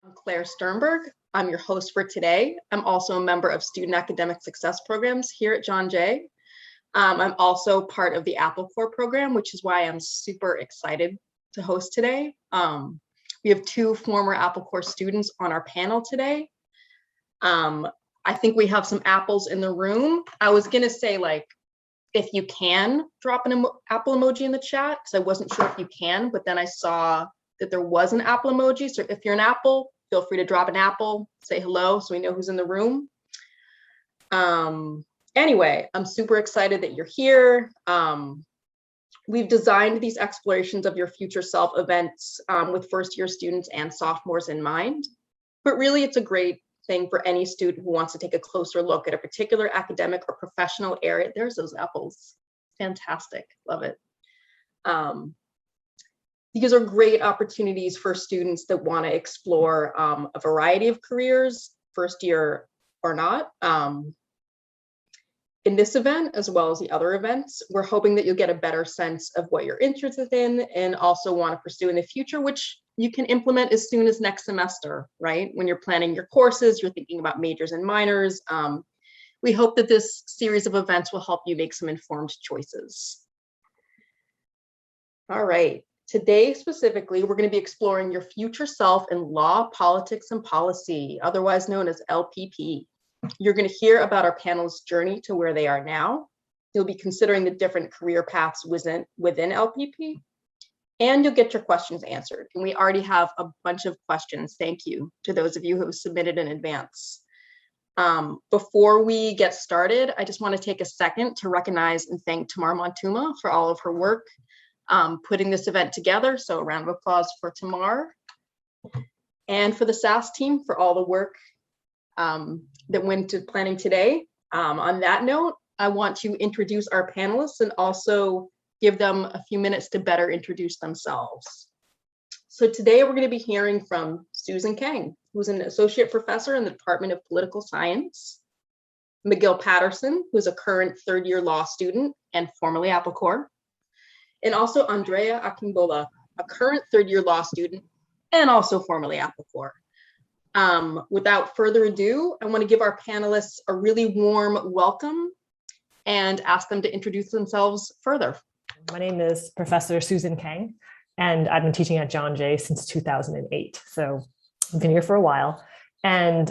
I'm Claire Sternberg. I'm your host for today. I'm also a member of Student Academic Success Programs here at John Jay. I'm also part of the Apple Core program, which is why I'm super excited to host today. We have two former Apple Core students on our panel today. I think we have some apples in the room. I was gonna say, like, if you can drop an apple emoji in the chat, because I wasn't sure if you can, but then I saw that there was an apple emoji. So if you're an apple, feel free to drop an apple, say hello so we know who's in the room. Anyway, I'm super excited that you're here. We've designed these explorations of your future self events with first year students and sophomores in mind. But really, it's a great thing for any student who wants to take a closer look at a particular academic or professional area. There's those apples. Fantastic. Love it. These are great opportunities for students that want to explore a variety of careers, first year or not. In this event, as well as the other events, we're hoping that you'll get a better sense of what you're interested in and also want to pursue in the future, which you can implement as soon as next semester, right? When you're planning your courses, you're thinking about majors and minors. We hope that this series of events will help you make some informed choices. All right. Today, specifically, we're going to be exploring your future self in law, politics, and policy, otherwise known as LPP. You're going to hear about our panel's journey to where they are now. You'll be considering the different career paths within LPP, and you'll get your questions answered. And we already have a bunch of questions. Thank you to those of you who have submitted in advance. Before we get started, I just want to take a second to recognize and thank Tamar Montuma for all of her work putting this event together. So a round of applause for Tamar, and for the SAS team for all the work that went to planning today. On that note, I want to introduce our panelists and also give them a few minutes to better introduce themselves. So today we're going to be hearing from Susan Kang, who's an associate professor in the Department of Political Science, Megil Patterson, who's a current third-year law student and formerly Apple Core, and also Andrea Akinbola, a current third-year law student and also formerly Apple Core. Without further ado, I want to give our panelists a really warm welcome and ask them to introduce themselves further. My name is Professor Susan Kang, and I've been teaching at John Jay since 2008. So I've been here for a while. And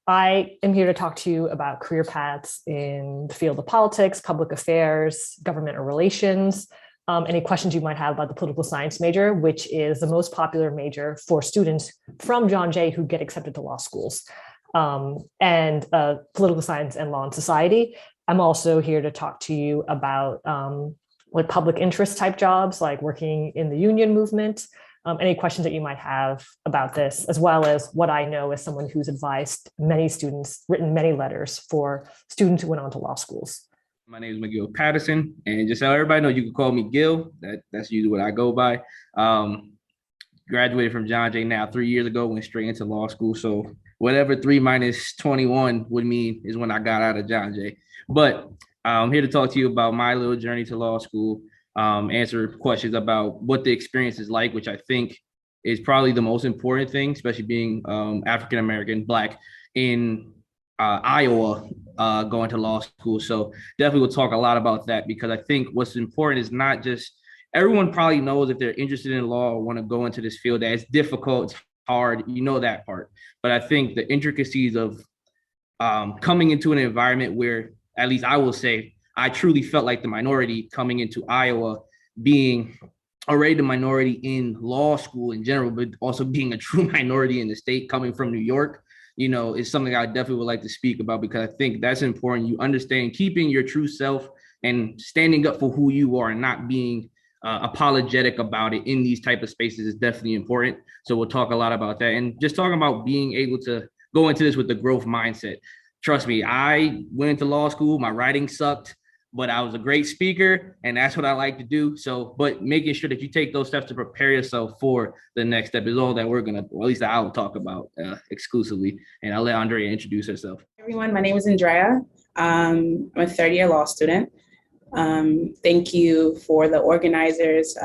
I am here to talk to you about career paths in the field of politics, public affairs, government relations, any questions you might have about the political science major, which is the most popular major for students from John Jay who get accepted to law schools, and political science and law and society. I'm also here to talk to you about like public interest type jobs, like working in the union movement, any questions that you might have about this, as well as what I know as someone who's advised many students, written many letters for students who went on to law schools. My name is Megil Patterson, and just so everybody knows, you can call me Gil. That's usually what I go by. Graduated from John Jay now 3 years ago, went straight into law school. So whatever 3 minus 21 would mean is when I got out of John Jay. But I'm here to talk to you about my little journey to law school, answer questions about what the experience is like, which I think is probably the most important thing, especially being African-American, Black in Iowa, going to law school. So definitely we'll talk a lot about that, because I think what's important is not just, everyone probably knows if they're interested in law or want to go into this field that it's difficult, it's hard, you know that part. But I think the intricacies of coming into an environment where, at least I will say, I truly felt like the minority coming into Iowa, being already the minority in law school in general, but also being a true minority in the state coming from New York, you know, is something I definitely would like to speak about, because I think that's important. You understand keeping your true self and standing up for who you are and not being apologetic about it in these type of spaces is definitely important. So we'll talk a lot about that, and just talking about being able to go into this with the growth mindset. Trust me, I went into law school, my writing sucked, but I was a great speaker, and that's what I like to do. So, but making sure that you take those steps to prepare yourself for the next step is all that we're gonna, or at least I will talk about exclusively. And I'll let Andrea introduce herself. Everyone, my name is Andrea. I'm a third-year law student. Thank you for the organizers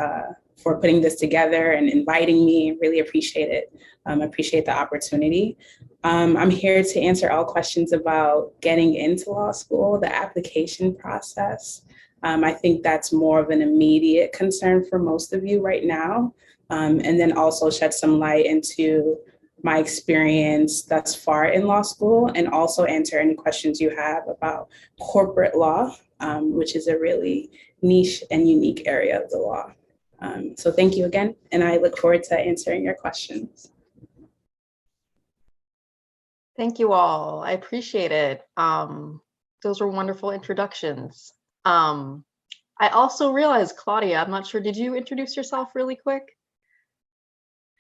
for putting this together and inviting me. Really appreciate it. Appreciate the opportunity. I'm here to answer all questions about getting into law school, the application process. I think that's more of an immediate concern for most of you right now. And then also shed some light into my experience thus far in law school, and also answer any questions you have about corporate law, which is a really niche and unique area of the law. So thank you again, and I look forward to answering your questions. Thank you all. I appreciate it. Those were wonderful introductions. I also realized, Claudia, I'm not sure, did you introduce yourself really quick?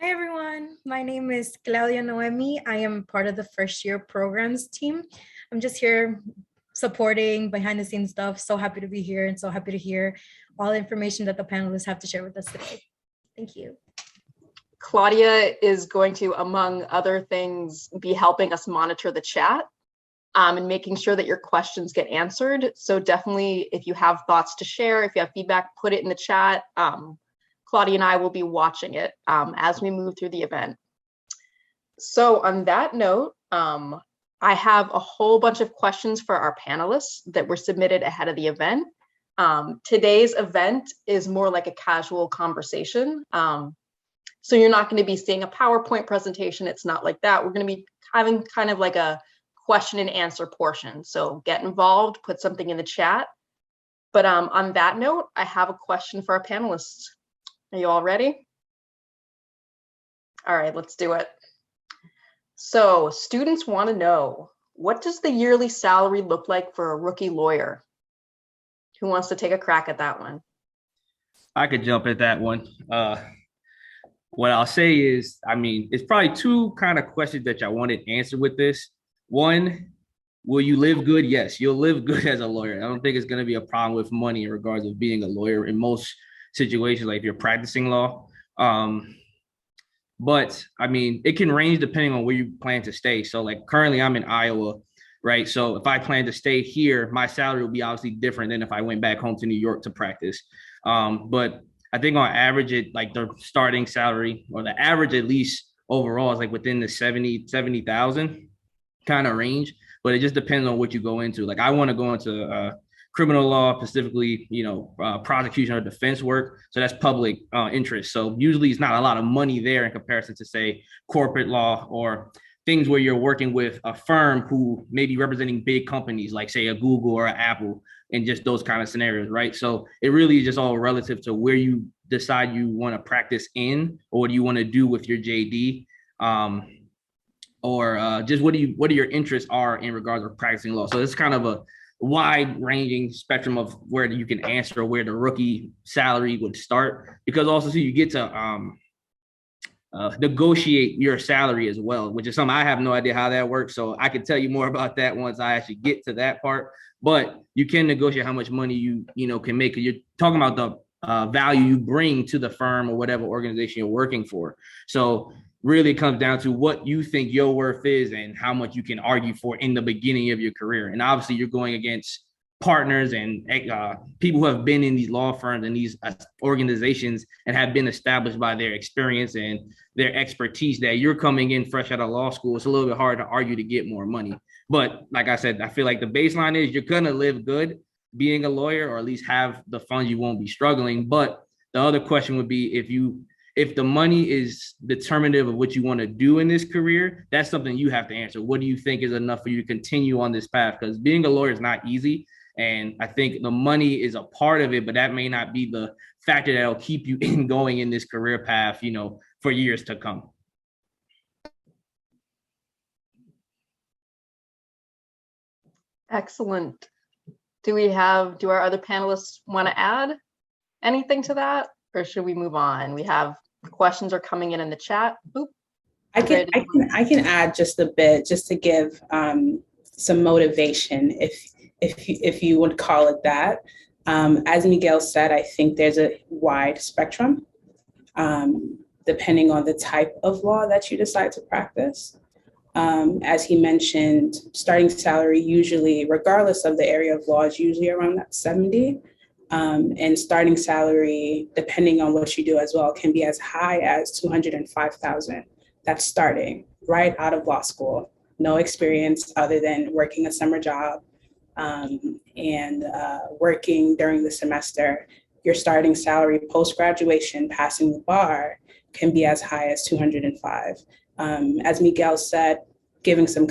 Hi everyone, my name is Claudia Noemi. I am part of the first year programs team. I'm just here supporting behind the scenes stuff. So happy to be here and so happy to hear all the information that the panelists have to share with us today. Thank you. Claudia is going to, among other things, be helping us monitor the chat and making sure that your questions get answered. So definitely, if you have thoughts to share, if you have feedback, put it in the chat. Claudia and I will be watching it as we move through the event. So on that note, I have a whole bunch of questions for our panelists that were submitted ahead of the event. Today's event is more like a casual conversation. So you're not going to be seeing a PowerPoint presentation. It's not like that. We're going to be having kind of like a question and answer portion. So get involved, put something in the chat. But on that note, I have a question for our panelists. Are you all ready? All right, let's do it. So students want to know, what does the yearly salary look like for a rookie lawyer? Who wants to take a crack at that one? I could jump at that one. What I'll say is, I mean, it's probably two kind of questions that I wanted answered with this. One, will you live good? Yes, you'll live good as a lawyer. I don't think it's going to be a problem with money in regards of being a lawyer in most situations, like if you're practicing law. But I mean, it can range depending on where you plan to stay. So like currently I'm in Iowa, right? So if I plan to stay here, my salary will be obviously different than if I went back home to New York to practice. But I think on average, it like the starting salary, or the average at least overall, is like within the 70,000 kind of range. But it just depends on what you go into. Like I want to go into criminal law, specifically, prosecution or defense work. So that's public interest. So usually it's not a lot of money there in comparison to, say, corporate law or things where you're working with a firm who may be representing big companies like, say, a Google or an Apple, and just those kind of scenarios, right? So it really is just all relative to where you decide you want to practice in, or what do you want to do with your JD, or just what are your interests are in regards to practicing law. So it's kind of a wide ranging spectrum of where you can answer where the rookie salary would start, because also so you get to negotiate your salary as well, which is something I have no idea how that works. So I can tell you more about that once I actually get to that part. But you can negotiate how much money you can make. You're talking about the value you bring to the firm or whatever organization you're working for. So really it comes down to what you think your worth is and how much you can argue for in the beginning of your career. And obviously you're going against partners and people who have been in these law firms and these organizations and have been established by their experience and their expertise, that you're coming in fresh out of law school. It's a little bit hard to argue to get more money. But like I said, I feel like the baseline is you're going to live good being a lawyer, or at least have the funds, you won't be struggling. But the other question would be, if the money is determinative of what you want to do in this career, that's something you have to answer. What do you think is enough for you to continue on this path? Because being a lawyer is not easy. And I think the money is a part of it, but that may not be the factor that'll keep you going in this career path, for years to come. Excellent. Do our other panelists want to add anything to that, or should we move on? We have questions are coming in the chat. Oop. I can add just a bit, just to give some motivation, if you would call it that. As Megil said, I think there's a wide spectrum depending on the type of law that you decide to practice. As he mentioned, starting salary usually, regardless of the area of law, is usually around that 70. And starting salary, depending on what you do as well, can be as high as 205,000. That's starting right out of law school. No experience other than working a summer job and working during the semester. Your starting salary post-graduation, passing the bar, can be as high as 205. As Megil said, giving some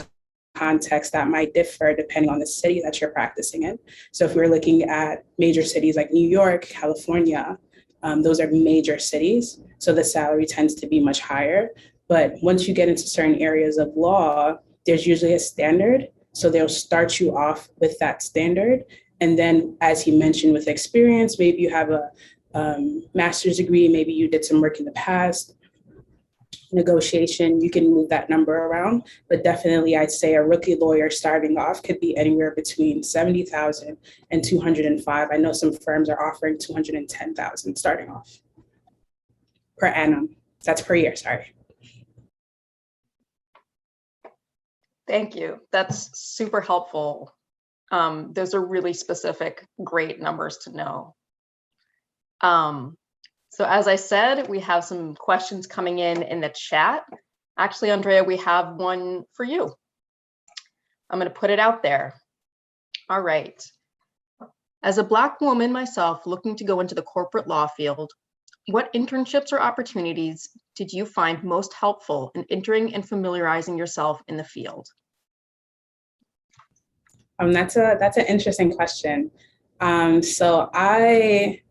context, that might differ depending on the city that you're practicing in. So if we're looking at major cities like New York, California, those are major cities. So the salary tends to be much higher. But once you get into certain areas of law, there's usually a standard. So they'll start you off with that standard. And then, as he mentioned, with experience, maybe you have a master's degree, maybe you did some work in the past, negotiation, you can move that number around. But definitely, I'd say a rookie lawyer starting off could be anywhere between 70,000 and 205. I know some firms are offering 210,000 starting off per annum. That's per year, sorry. Thank you. That's super helpful. Those are really specific, great numbers to know. So as I said, we have some questions coming in the chat. Actually, Andrea, we have one for you. I'm going to put it out there. All right. As a Black woman myself looking to go into the corporate law field, what internships or opportunities did you find most helpful in entering and familiarizing yourself in the field? That's an interesting question. So I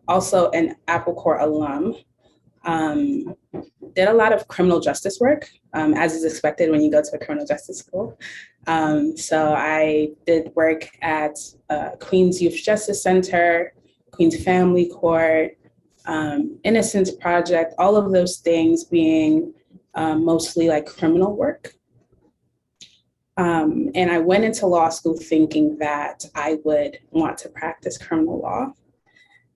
also an Apple Corps alum, did a lot of criminal justice work, as is expected when you go to a criminal justice school. So I did work at Queens Youth Justice Center, Queens Family Court, Innocence Project, all of those things being mostly like criminal work. And I went into law school thinking that I would want to practice criminal law.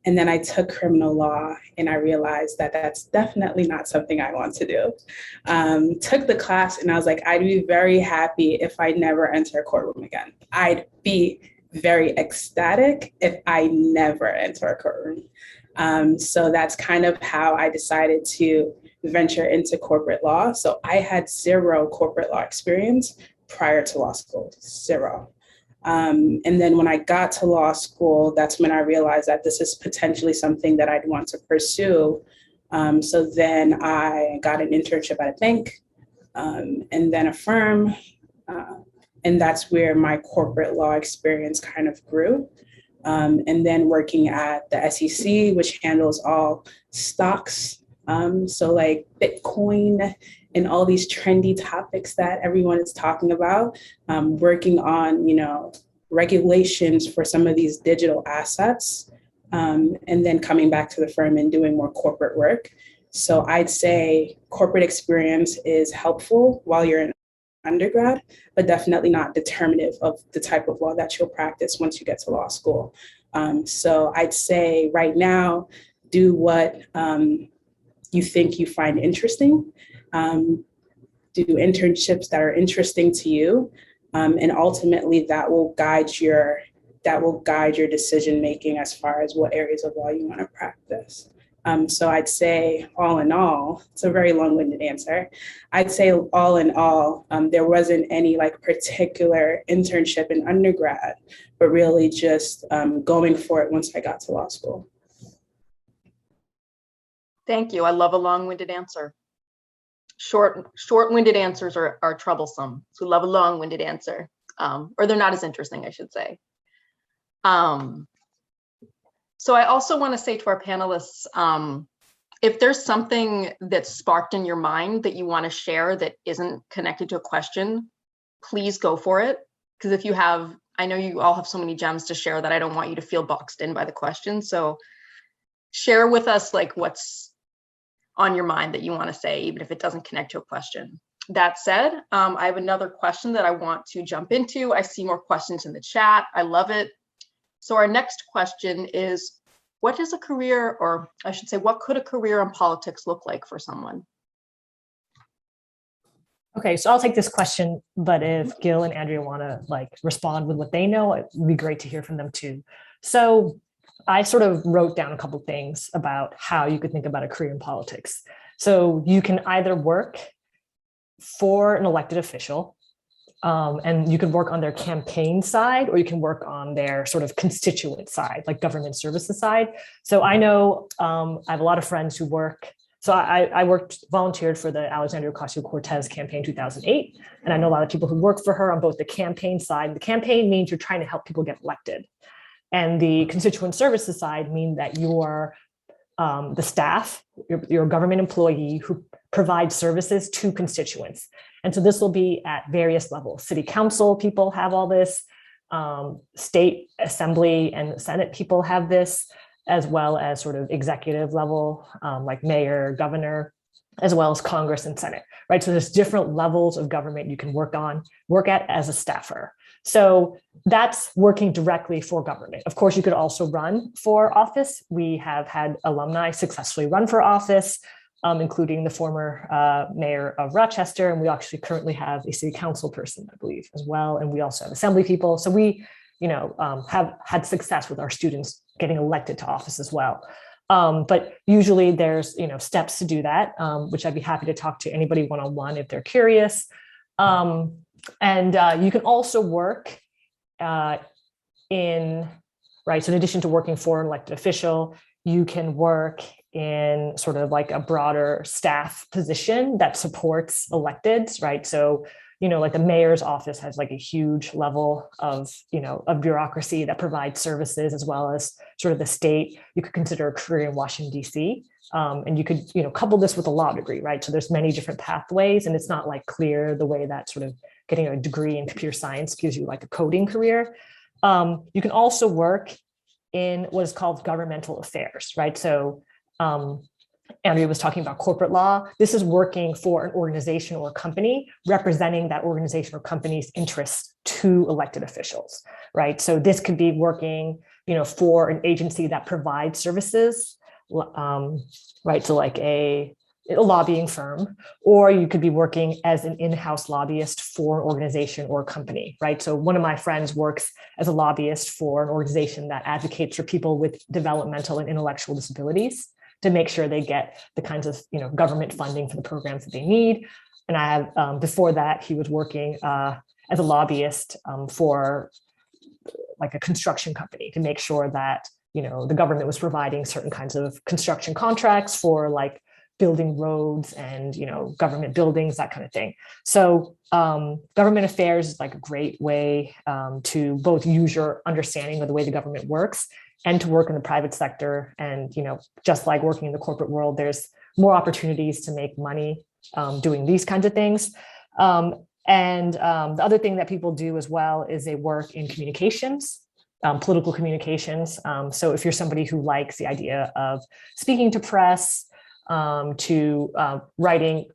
And then I took criminal law and I realized that that's definitely not something I want to do. Took the class and I was like, I'd be very happy if I never enter a courtroom again. I'd be very ecstatic if I never enter a courtroom. So that's kind of how I decided to venture into corporate law. So I had zero corporate law experience prior to law school, zero. And then when I got to law school, that's when I realized that this is potentially something that I'd want to pursue. So then I got an internship at a bank and then a firm. And that's where my corporate law experience kind of grew. And then working at the SEC, which handles all stocks. So like Bitcoin and all these trendy topics that everyone is talking about, working on, regulations for some of these digital assets, and then coming back to the firm and doing more corporate work. So I'd say corporate experience is helpful while you're in undergrad, but definitely not determinative of the type of law that you'll practice once you get to law school. So I'd say right now, do what you think you find interesting. Do internships that are interesting to you, and ultimately that will guide your decision making as far as what areas of law you want to practice. So I'd say all in all, it's a very long-winded answer. I'd say all in all, there wasn't any like particular internship in undergrad, but really just going for it once I got to law school. Thank you. I love a long-winded answer. Short-winded answers are troublesome. So love a long-winded answer, or they're not as interesting, I should say. So I also want to say to our panelists, if there's something that's sparked in your mind that you want to share that isn't connected to a question, please go for it. Because if you have, I know you all have so many gems to share that I don't want you to feel boxed in by the question. So share with us like what's on your mind that you want to say, even if it doesn't connect to a question. That said, I have another question that I want to jump into. I see more questions in the chat. I love it. So our next question is, what is a career, or I should say, what could a career in politics look like for someone? Okay, so I'll take this question, but if Gil and Andrea want to like respond with what they know, it would be great to hear from them too. So I sort of wrote down a couple of things about how you could think about a career in politics. So you can either work for an elected official, and you can work on their campaign side, or you can work on their sort of constituent side, like government services side. So I know I have a lot of friends who work. So I volunteered for the Alexandria Ocasio-Cortez campaign 2008. And I know a lot of people who work for her on both the campaign side. The campaign means you're trying to help people get elected. And the constituent services side mean that you're the staff, you're a government employee who provides services to constituents. And so this will be at various levels. City council people have all this, state assembly and Senate people have this, as well as sort of executive level, like mayor, governor, as well as Congress and Senate, right? So there's different levels of government you can work at as a staffer. So that's working directly for government. Of course, you could also run for office. We have had alumni successfully run for office, including the former mayor of Rochester. And we actually currently have a city council person, I believe, as well. And we also have assembly people. So we, have had success with our students getting elected to office as well. But usually there's, steps to do that, which I'd be happy to talk to anybody one-on-one if they're curious. And you can also work so in addition to working for an elected official, you can work in sort of like a broader staff position that supports electeds, right? So, like the mayor's office has like a huge level of bureaucracy that provides services, as well as sort of the state. You could consider a career in Washington, D.C. And you could, couple this with a law degree, right? So there's many different pathways, and it's not like clear the way that sort of getting a degree in computer science gives you like a coding career. You can also work in what is called governmental affairs, right? So Andrea was talking about corporate law. This is working for an organization or a company, representing that organization or company's interests to elected officials, right? So this could be working, for an agency that provides services, right? So like a lobbying firm, or you could be working as an in-house lobbyist for an organization or a company, right? So one of my friends works as a lobbyist for an organization that advocates for people with developmental and intellectual disabilities to make sure they get the kinds of government funding for the programs that they need. And I have before that, he was working as a lobbyist for like a construction company to make sure that the government was providing certain kinds of construction contracts for like building roads and government buildings, that kind of thing. So government affairs is like a great way to both use your understanding of the way the government works and to work in the private sector. And just like working in the corporate world, there's more opportunities to make money doing these kinds of things. And the other thing that people do as well is they work in communications, political communications. So if you're somebody who likes the idea of speaking to press, to writing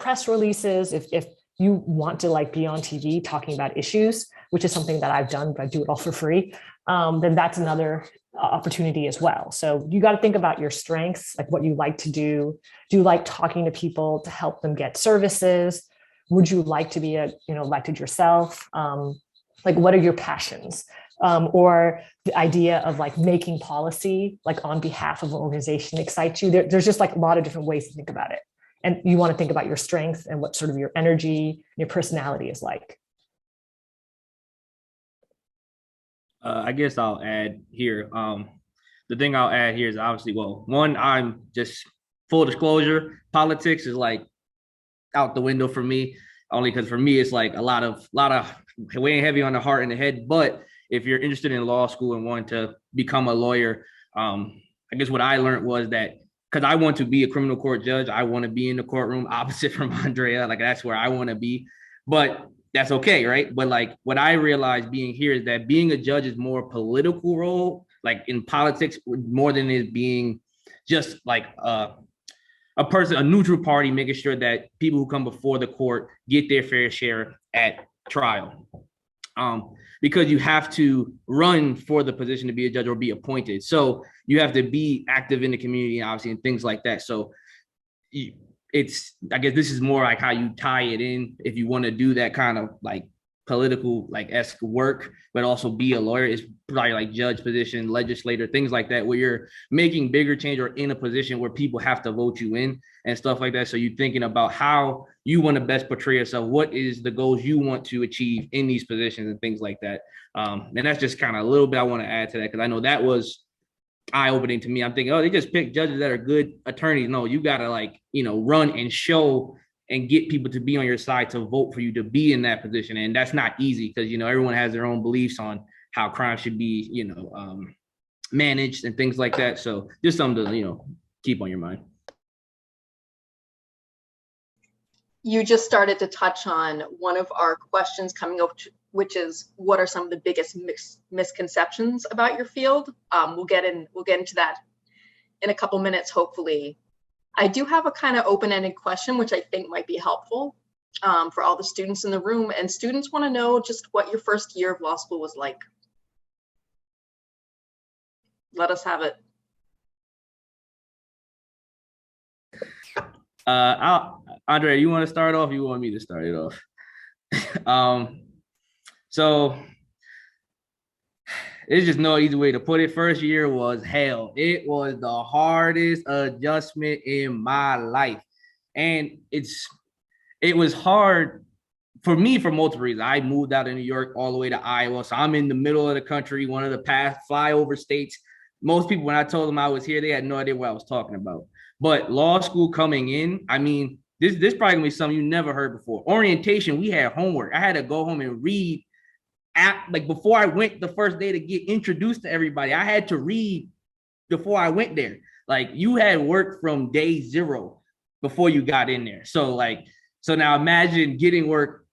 press releases, if you want to like be on TV talking about issues, which is something that I've done, but I do it all for free, then that's another opportunity as well. So you got to think about your strengths, like what you like to do. Do you like talking to people to help them get services? Would you like to be elected yourself? Like, what are your passions? Or the idea of like making policy, like on behalf of an organization excites you. There's just like a lot of different ways to think about it. And you want to think about your strength and what sort of your energy, your personality is like. I guess I'll add here. The thing I'll add here is obviously, one, I'm just full disclosure, politics is like out the window for me, only because for me, it's like a lot of weighing heavy on the heart and the head. But if you're interested in law school and want to become a lawyer, I guess what I learned was that because I want to be a criminal court judge, I want to be in the courtroom opposite from Andrea. Like that's where I want to be, but that's okay, right? But like what I realized being here is that being a judge is more political role, like in politics, more than it being just like a person, a neutral party, making sure that people who come before the court get their fair share at trial. Because you have to run for the position to be a judge or be appointed. So you have to be active in the community, obviously, and things like that. So I guess this is more like how you tie it in if you want to do that kind of like political like esque work, but also be a lawyer. It's probably like judge position, legislator, things like that, where you're making bigger change or in a position where people have to vote you in and stuff like that. So you're thinking about how you want to best portray yourself. What is the goals you want to achieve in these positions and things like that. And that's just kind of a little bit I want to add to that, because I know that was eye-opening to me. I'm thinking, oh, they just pick judges that are good attorneys. No, you got to like, run and show and get people to be on your side to vote for you to be in that position. And that's not easy because, everyone has their own beliefs on how crime should be, managed and things like that. So just something to, keep on your mind. You just started to touch on one of our questions coming up, which is what are some of the biggest misconceptions about your field? We'll get into that in a couple minutes, hopefully. I do have a kind of open-ended question, which I think might be helpful for all the students in the room. And students want to know just what your first year of law school was like. Let us have it. Andrea, you want to start off? You want me to start it off? So there's just no easy way to put it. First year was hell. It was the hardest adjustment in my life. And it was hard for me for multiple reasons. I moved out of New York all the way to Iowa. So I'm in the middle of the country, one of the past flyover states. Most people, when I told them I was here, they had no idea what I was talking about. But law school coming in, I mean, this probably gonna be something you never heard before. Orientation, we had homework. I had to go home and read like before I went the first day to get introduced to everybody. I had to read before I went there. Like you had work from day zero before you got in there. So now imagine getting work,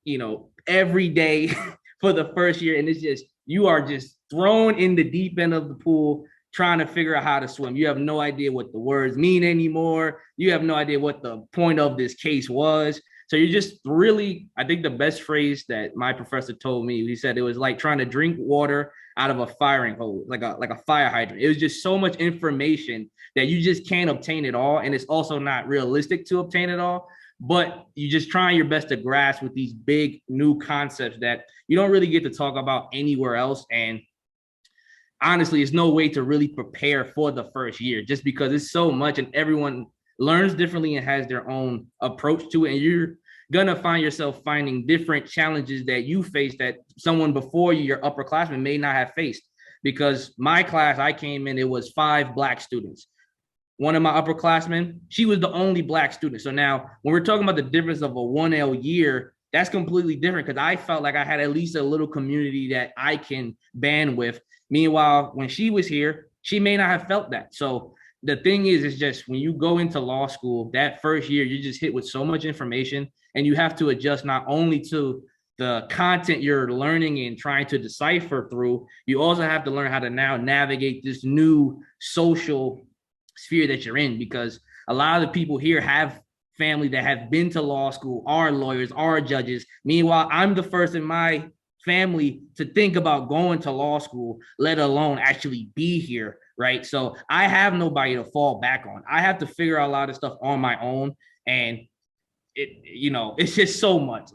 every day for the first year. And it's just, you are just thrown in the deep end of the pool, trying to figure out how to swim. You have no idea what the words mean anymore. You have no idea what the point of this case was. So you're just really, I think the best phrase that my professor told me, he said it was like trying to drink water out of a firing hose, like a fire hydrant. It was just so much information that you just can't obtain it all. And it's also not realistic to obtain it all, but you're just trying your best to grasp with these big new concepts that you don't really get to talk about anywhere else. And honestly, there's no way to really prepare for the first year just because it's so much and everyone learns differently and has their own approach to it. And you're going to find yourself finding different challenges that you face that someone before you, your upperclassmen, may not have faced. Because my class, I came in, it was 5 Black students. One of my upperclassmen, she was the only Black student. So now when we're talking about the difference of a 1L year, that's completely different because I felt like I had at least a little community that I can band with. Meanwhile, when she was here, she may not have felt that. So the thing is just when you go into law school, that first year, you're just hit with so much information and you have to adjust not only to the content you're learning and trying to decipher through, you also have to learn how to now navigate this new social sphere that you're in, because a lot of the people here have family that have been to law school, are lawyers, are judges. Meanwhile, I'm the first in my family to think about going to law school, let alone actually be here, right? So I have nobody to fall back on. I have to figure out a lot of stuff on my own. And it's just so much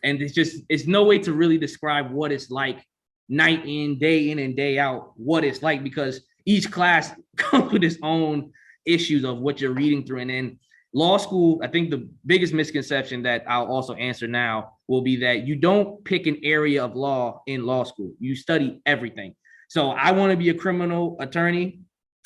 and it's no way to really describe what it's like night in and day out, what it's like, because each class comes with its own issues of what you're reading through. And then law school, I think the biggest misconception that I'll also answer now will be that you don't pick an area of law in law school. You study everything. So I want to be a criminal attorney.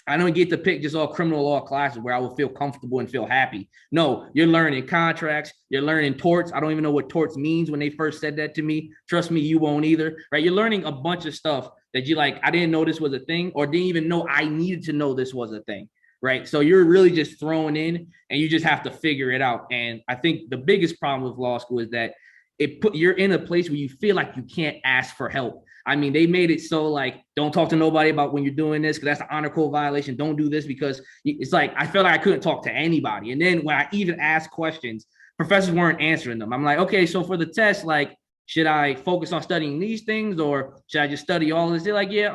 I don't get to pick just all criminal law classes where I will feel comfortable and feel happy. No, you're learning contracts. You're learning torts. I don't even know what torts means when they first said that to me. Trust me, you won't either, right? You're learning a bunch of stuff that you I didn't know this was a thing, or didn't even know I needed to know this was a thing, right? So you're really just thrown in and you just have to figure it out. And I think the biggest problem with law school is that you're in a place where you feel like you can't ask for help. I mean, they made it so don't talk to nobody about when you're doing this, because that's an honor code violation. Don't do this, because it's I felt like I couldn't talk to anybody. And then when I even asked questions, professors weren't answering them. I'm like, okay, so for the test, should I focus on studying these things or should I just study all of this? They're like, yeah,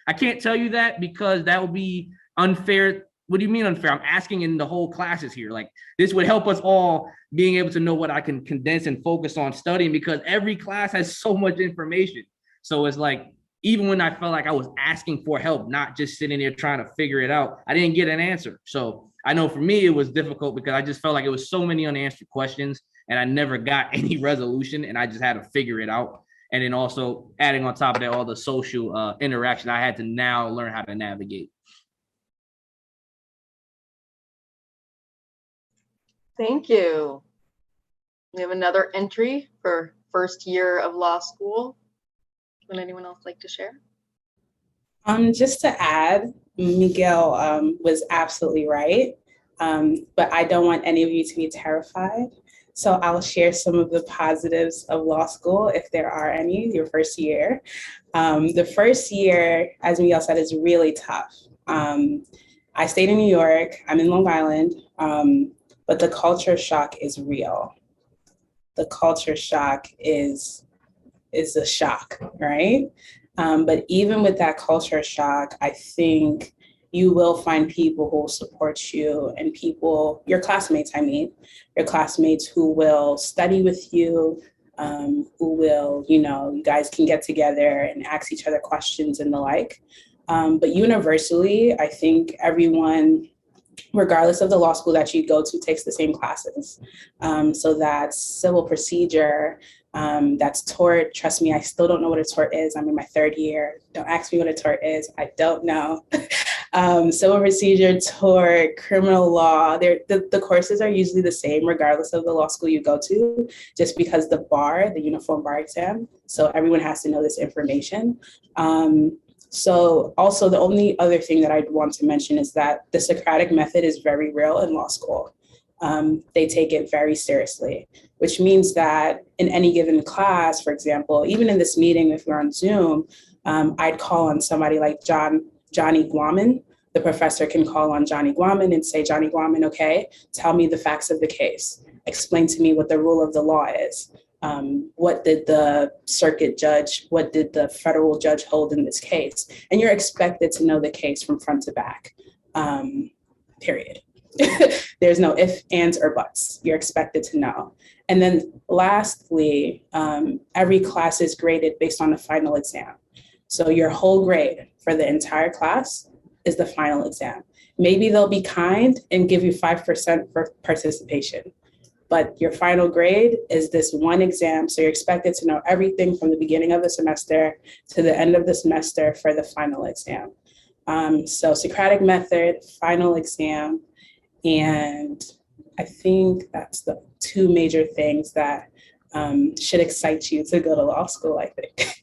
I can't tell you that because that would be unfair what do you mean unfair? I'm asking in the whole classes here. Like this would help us all being able to know what I can condense and focus on studying, because every class has so much information. So it's like, even when I felt like I was asking for help, not just sitting there trying to figure it out, I didn't get an answer. So I know for me, it was difficult because I just felt like it was so many unanswered questions and I never got any resolution, and I just had to figure it out. And then also adding on top of that, all the social interaction I had to now learn how to navigate. Thank you. We have another entry for first year of law school. Would anyone else like to share? Just to add, Megil was absolutely right, but I don't want any of you to be terrified. So I'll share some of the positives of law school, if there are any, your first year. The first year, as Megil said, is really tough. I stayed in New York, I'm in Long Island, but the culture shock is real. The culture shock is a shock, right? But even with that culture shock, I think you will find people who will support you, and people, your classmates, your classmates who will study with you, who will, you guys can get together and ask each other questions and the like. But universally, I think everyone, regardless of the law school that you go to, takes the same classes. So that's civil procedure, that's tort. Trust me, I still don't know what a tort is. I'm in my third year. Don't ask me what a tort is. I don't know. Civil procedure, tort, criminal law, the courses are usually the same regardless of the law school you go to, just because the uniform bar exam. So everyone has to know this information. So also the only other thing that I'd want to mention is that the Socratic method is very real in law school. They take it very seriously, which means that in any given class, for example, even in this meeting, if we're on Zoom, I'd call on somebody like Johnny Guaman. The professor can call on Johnny Guaman and say, Johnny Guaman, okay, tell me the facts of the case. Explain to me what the rule of the law is. What did the circuit judge, what did the federal judge hold in this case? And you're expected to know the case from front to back, period. There's no ifs, ands, or buts. You're expected to know. And then lastly, every class is graded based on the final exam. So your whole grade for the entire class is the final exam. Maybe they'll be kind and give you 5% for participation, but your final grade is this one exam. So you're expected to know everything from the beginning of the semester to the end of the semester for the final exam. So Socratic method, final exam, and I think that's the two major things that should excite you to go to law school, I think.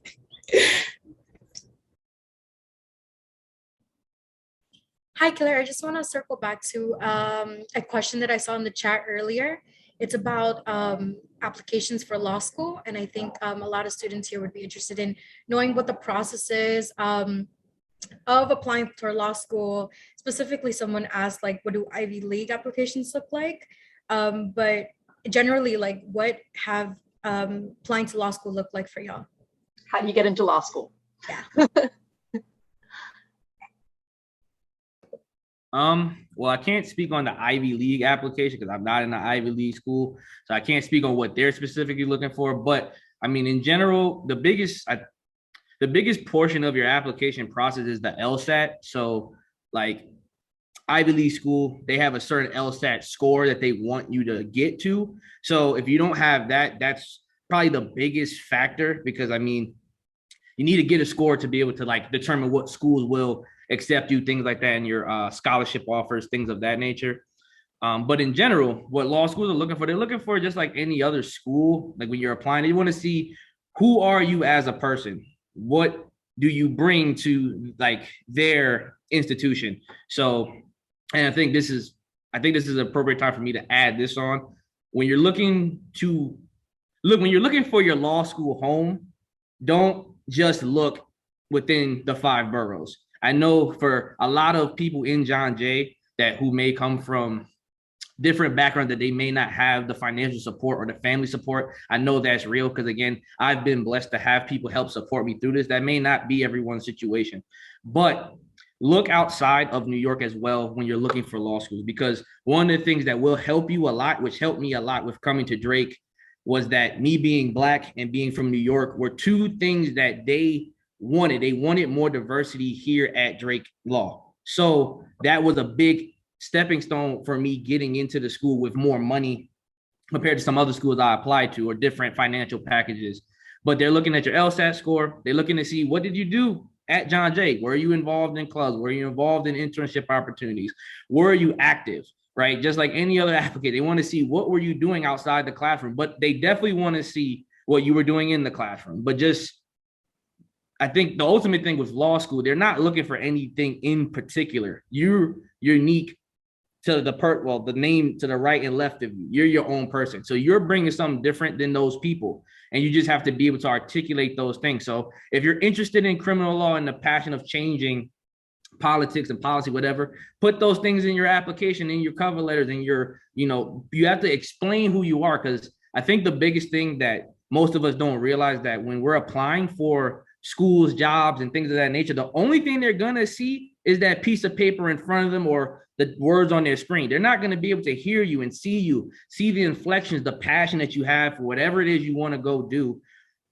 Hi, Claire. I just want to circle back to a question that I saw in the chat earlier. It's about applications for law school. And I think a lot of students here would be interested in knowing what the process is of applying for law school. Specifically, someone asked, like, what do Ivy League applications look like? But generally, like, what have applying to law school look like for y'all? How do you get into law school? Yeah. Well, I can't speak on the Ivy League application because I'm not in the Ivy League school. So I can't speak on what they're specifically looking for. But I mean, in general, the biggest portion of your application process is the LSAT. So like Ivy League school, they have a certain LSAT score that they want you to get to. So if you don't have that, that's probably the biggest factor, because I mean, you need to get a score to be able to like determine what schools will accept you, things like that, in your scholarship offers, things of that nature. But in general, what law schools are looking for, they're looking for just like any other school. Like when you're applying, they want to see, who are you as a person? What do you bring to like their institution? So, and I think this is an appropriate time for me to add this on. When you're looking for your law school home, don't just look within the 5 boroughs. I know for a lot of people in John Jay who may come from different backgrounds, that they may not have the financial support or the family support. I know that's real, because again, I've been blessed to have people help support me through this. That may not be everyone's situation, but look outside of New York as well when you're looking for law schools, because one of the things that will help you a lot, which helped me a lot with coming to Drake, was that me being Black and being from New York were two things that they wanted. They wanted more diversity here at Drake Law. So that was a big stepping stone for me getting into the school with more money compared to some other schools I applied to, or different financial packages. But they're looking at your LSAT score. They're looking to see, what did you do at John Jay? Were you involved in clubs? Were you involved in internship opportunities? Were you active? Right? Just like any other applicant, they want to see, what were you doing outside the classroom? But they definitely want to see what you were doing in the classroom. But just, I think the ultimate thing with law school, they're not looking for anything in particular. You're unique to the name to the right and left of you. You're your own person. So you're bringing something different than those people. And you just have to be able to articulate those things. So if you're interested in criminal law and the passion of changing politics and policy, whatever, put those things in your application, in your cover letters, and you have to explain who you are. Because I think the biggest thing that most of us don't realize, that when we're applying for schools, jobs, and things of that nature, the only thing they're going to see is that piece of paper in front of them or the words on their screen. They're not going to be able to hear you and see the inflections, the passion that you have for whatever it is you want to go do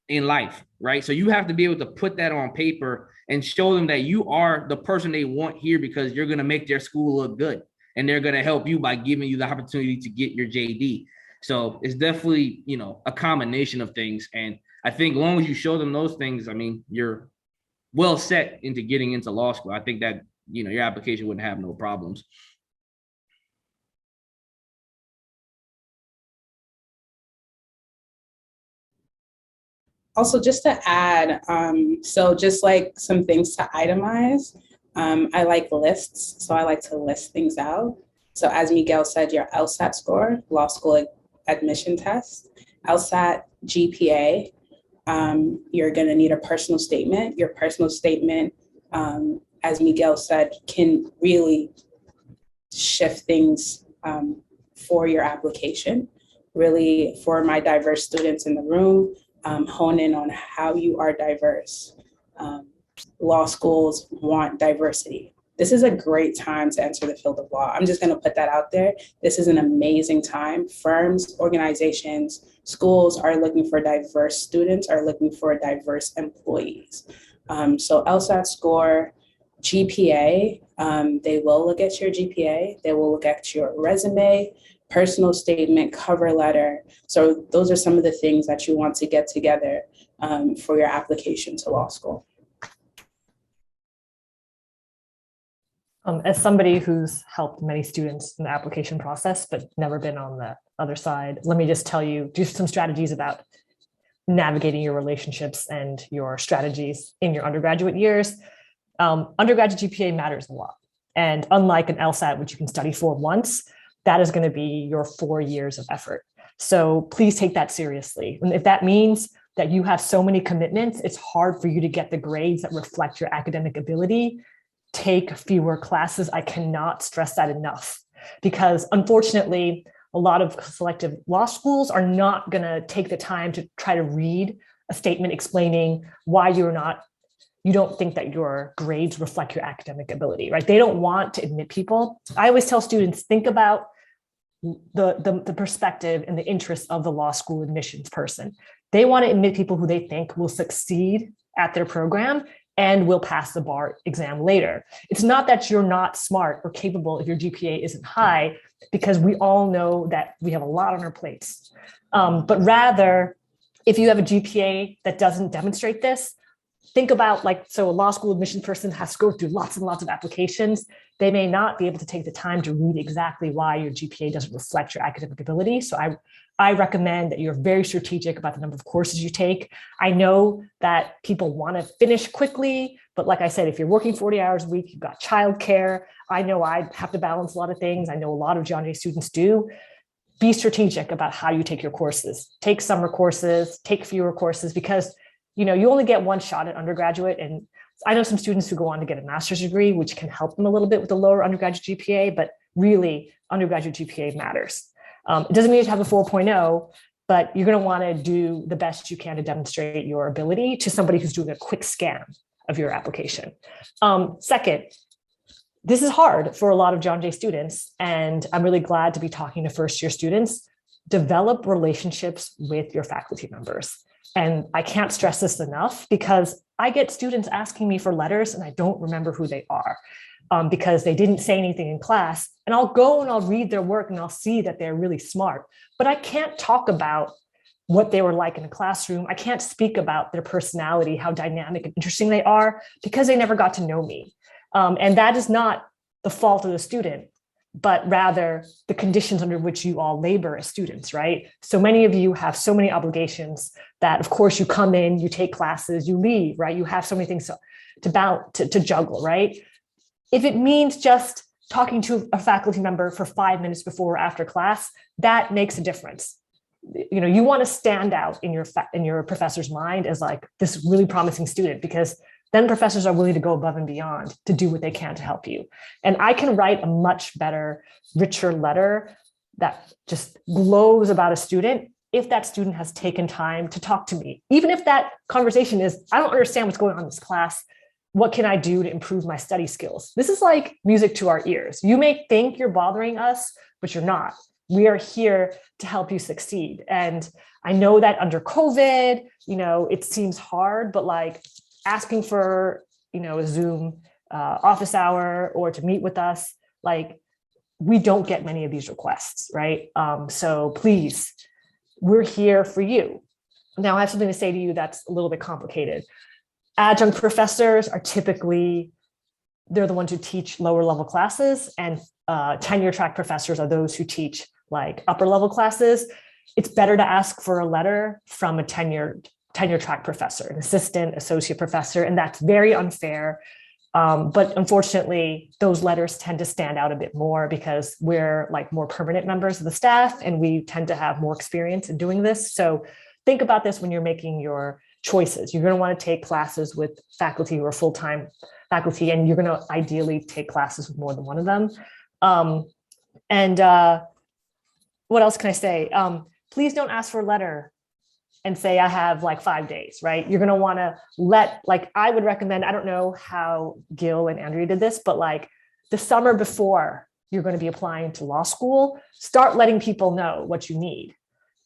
in life, right? So you have to be able to put that on paper and show them that you are the person they want here, because you're going to make their school look good, and they're going to help you by giving you the opportunity to get your JD. So it's definitely, a combination of things. And I think as long as you show them those things, I mean, you're well set into getting into law school. I think that, your application wouldn't have no problems. Also, just to add, so just like some things to itemize, I like lists, so I like to list things out. So as Megil said, your LSAT score, law school admission test, LSAT GPA, you're gonna need a personal statement. Your personal statement, as Megil said, can really shift things for your application. Really, for my diverse students in the room, hone in on how you are diverse. Law schools want diversity. This is a great time to enter the field of law. I'm just going to put that out there. This is an amazing time. Firms, organizations, schools are looking for diverse students, are looking for diverse employees. So LSAT score, GPA, they will look at your GPA. They will look at your resume, personal statement, cover letter. So those are some of the things that you want to get together for your application to law school. As somebody who's helped many students in the application process, but never been on the other side, let me just tell you, do some strategies about navigating your relationships and your strategies in your undergraduate years. Undergraduate GPA matters a lot. And unlike an LSAT, which you can study for once, that is going to be your 4 years of effort. So please take that seriously. And if that means that you have so many commitments, it's hard for you to get the grades that reflect your academic ability, take fewer classes. I cannot stress that enough, because unfortunately, a lot of selective law schools are not going to take the time to try to read a statement explaining why you don't think that your grades reflect your academic ability, right? They don't want to admit people. I always tell students, think about the perspective and the interests of the law school admissions person. They want to admit people who they think will succeed at their program and will pass the bar exam later. It's not that you're not smart or capable if your GPA isn't high, because we all know that we have a lot on our plates. But rather, if you have a GPA that doesn't demonstrate this, think about so a law school admission person has to go through lots and lots of applications. They may not be able to take the time to read exactly why your GPA doesn't reflect your academic ability. So I recommend that you're very strategic about the number of courses you take. I know that people want to finish quickly, but like I said, if you're working 40 hours a week, you've got childcare. I know I have to balance a lot of things. I know a lot of John Jay students do. Be strategic about how you take your courses. Take summer courses, take fewer courses, because you only get one shot at undergraduate. And I know some students who go on to get a master's degree, which can help them a little bit with the lower undergraduate GPA, but really undergraduate GPA matters. It doesn't mean you have a 4.0, but you're going to want to do the best you can to demonstrate your ability to somebody who's doing a quick scan of your application. Second, this is hard for a lot of John Jay students, and I'm really glad to be talking to first year students. Develop relationships with your faculty members. And I can't stress this enough because I get students asking me for letters and I don't remember who they are because they didn't say anything in class. And I'll go and I'll read their work and I'll see that they're really smart, but I can't talk about what they were like in a classroom. I can't speak about their personality, how dynamic and interesting they are, because they never got to know me. And that is not the fault of the student, but rather the conditions under which you all labor as students, right? So many of you have so many obligations that, of course, you come in, you take classes, you leave, right? You have so many things to juggle, right? If it means just talking to a faculty member for 5 minutes before or after class, that makes a difference. You know, you want to stand out in your professor's mind as like this really promising student, because then professors are willing to go above and beyond to do what they can to help you. And I can write a much better, richer letter that just glows about a student if that student has taken time to talk to me. Even if that conversation is, I don't understand what's going on in this class. What can I do to improve my study skills? This is like music to our ears. You may think you're bothering us, but you're not. We are here to help you succeed. And I know that under COVID, you know, it seems hard, but like asking for, you know, a Zoom office hour or to meet with us, like we don't get many of these requests, right? So please, we're here for you. Now I have something to say to you that's a little bit complicated. Adjunct professors are typically, they're the ones who teach lower level classes, and tenure track professors are those who teach like upper level classes. It's better to ask for a letter from a tenure track professor, an assistant, associate professor, and that's very unfair. But unfortunately, those letters tend to stand out a bit more because we're like more permanent members of the staff and we tend to have more experience in doing this. So think about this when you're making your choices. You're going to want to take classes with faculty who are full-time faculty, and you're going to ideally take classes with more than one of them. What else can I say? Please don't ask for a letter and say, I have like 5 days, right? You're going to want to I would recommend, I don't know how Gil and Andrea did this, but like the summer before you're going to be applying to law school, start letting people know what you need,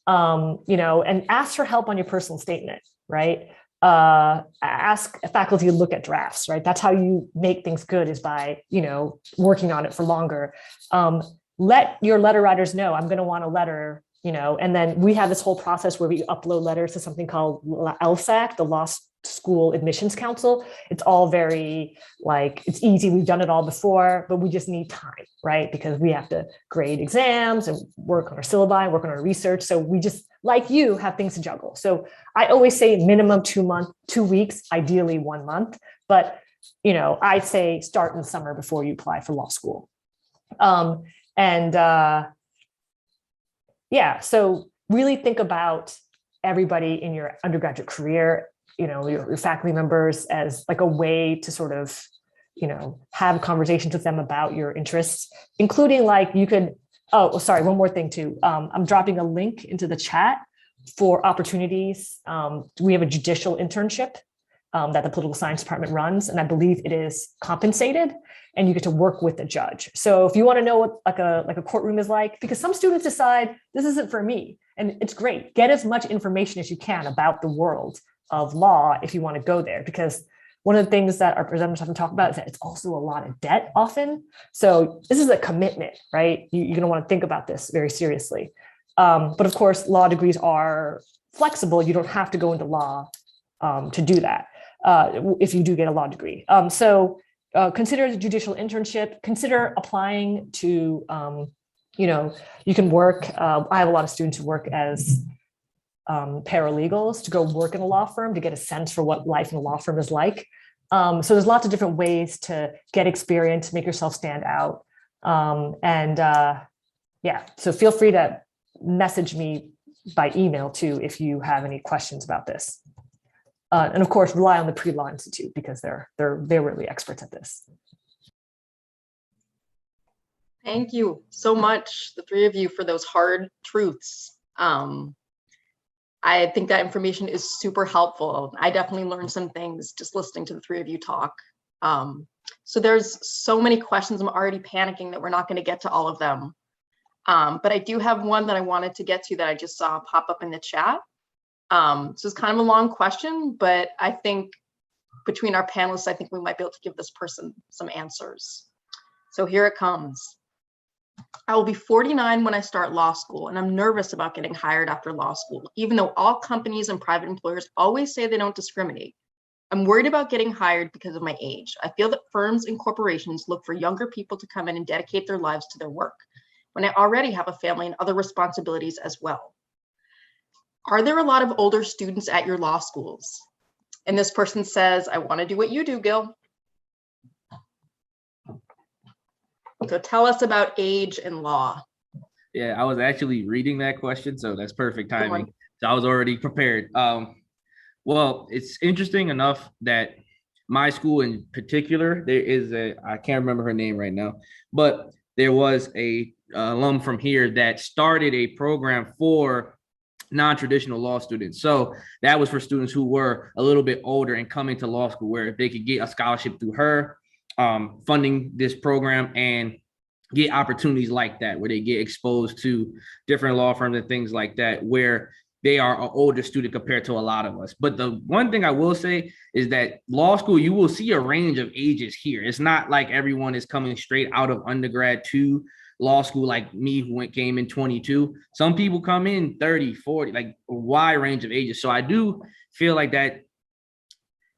you know, and ask for help on your personal statement, right? Ask a faculty to look at drafts, right? That's how you make things good, is by, you know, working on it for longer. Let your letter writers know, I'm going to want a letter, you know, and then we have this whole process where we upload letters to something called LSAT, the Law School Admissions Council. It's all very like, it's easy. We've done it all before, but we just need time, right? Because we have to grade exams and work on our syllabi, work on our research. So we just, like you, have things to juggle. So I always say minimum 2 weeks, ideally 1 month, but, you know, I say start in the summer before you apply for law school. Yeah, so really think about everybody in your undergraduate career, you know, your faculty members as like a way to sort of, you know, have conversations with them about your interests, including like you could, oh, sorry, one more thing too. I'm dropping a link into the chat for opportunities. We have a judicial internship that the political science department runs, and I believe it is compensated, and you get to work with the judge. So if you want to know what like a courtroom is like, because some students decide this isn't for me, and it's great. Get as much information as you can about the world of law if you want to go there, because one of the things that our presenters have to talk about is that it's also a lot of debt often. So this is a commitment, right? You're going to want to think about this very seriously. But of course, law degrees are flexible. You don't have to go into law to do that if you do get a law degree. Consider the judicial internship, consider applying to, you know, you can work. I have a lot of students who work as paralegals to go work in a law firm to get a sense for what life in a law firm is like. So there's lots of different ways to get experience, make yourself stand out. Yeah, so feel free to message me by email too if you have any questions about this. And of course, rely on the Pre-Law Institute because they're really experts at this. Thank you so much, the three of you, for those hard truths. I think that information is super helpful. I definitely learned some things just listening to the three of you talk. So there's so many questions. I'm already panicking that we're not going to get to all of them. But I do have one that I wanted to get to that I just saw pop up in the chat. So it's kind of a long question, but I think between our panelists, I think we might be able to give this person some answers. So here it comes. I will be 49 when I start law school, and I'm nervous about getting hired after law school, even though all companies and private employers always say they don't discriminate. I'm worried about getting hired because of my age. I feel that firms and corporations look for younger people to come in and dedicate their lives to their work, when I already have a family and other responsibilities as well. Are there a lot of older students at your law schools? And this person says, I want to do what you do, Gil. So tell us about age in law. Yeah, I was actually reading that question, so that's perfect timing. So I was already prepared. Well, it's interesting enough that my school in particular, there is I can't remember her name right now, but there was a alum from here that started a program for non-traditional law students. So that was for students who were a little bit older and coming to law school, where they could get a scholarship through her, funding this program, and get opportunities like that, where they get exposed to different law firms and things like that, where they are an older student compared to a lot of us. But the one thing I will say is that law school, you will see a range of ages here. It's not like everyone is coming straight out of undergrad to law school like me, who came in 22. Some people come in 30, 40, like a wide range of ages. So I do feel like that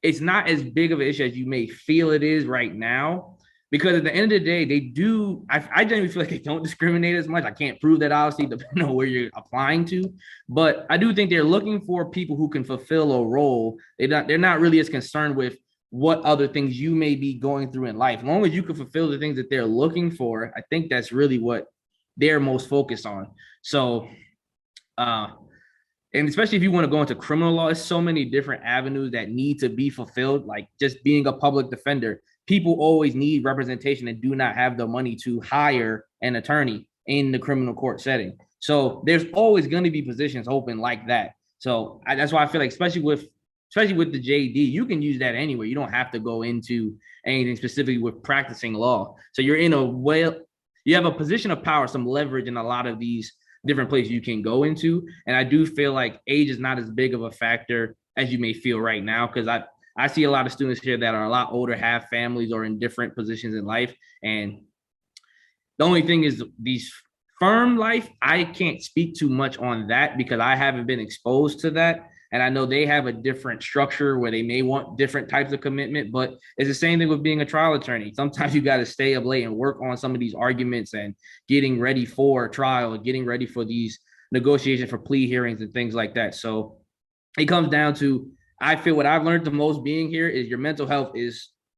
it's not as big of an issue as you may feel it is right now, because at the end of the day, they do, I genuinely feel like they don't discriminate as much. I can't prove that, obviously, depending on where you're applying to, but I do think they're looking for people who can fulfill a role. They're not really as concerned with what other things you may be going through in life. As long as you can fulfill the things that they're looking for, I think that's really what they're most focused on. So, and especially if you want to go into criminal law, there's so many different avenues that need to be fulfilled. Like just being a public defender, people always need representation and do not have the money to hire an attorney in the criminal court setting. So there's always going to be positions open like that. So that's why I feel like, especially with the JD, you can use that anywhere. You don't have to go into anything specifically with practicing law. So you're in you have a position of power, some leverage in a lot of these different places you can go into. And I do feel like age is not as big of a factor as you may feel right now, because I see a lot of students here that are a lot older, have families, or in different positions in life. And the only thing is these firm life, I can't speak too much on that because I haven't been exposed to that. And I know they have a different structure where they may want different types of commitment, but it's the same thing with being a trial attorney. Sometimes you got to stay up late and work on some of these arguments and getting ready for trial and getting ready for these negotiations for plea hearings and things like that. So it comes down to, I feel what I've learned the most being here is your mental health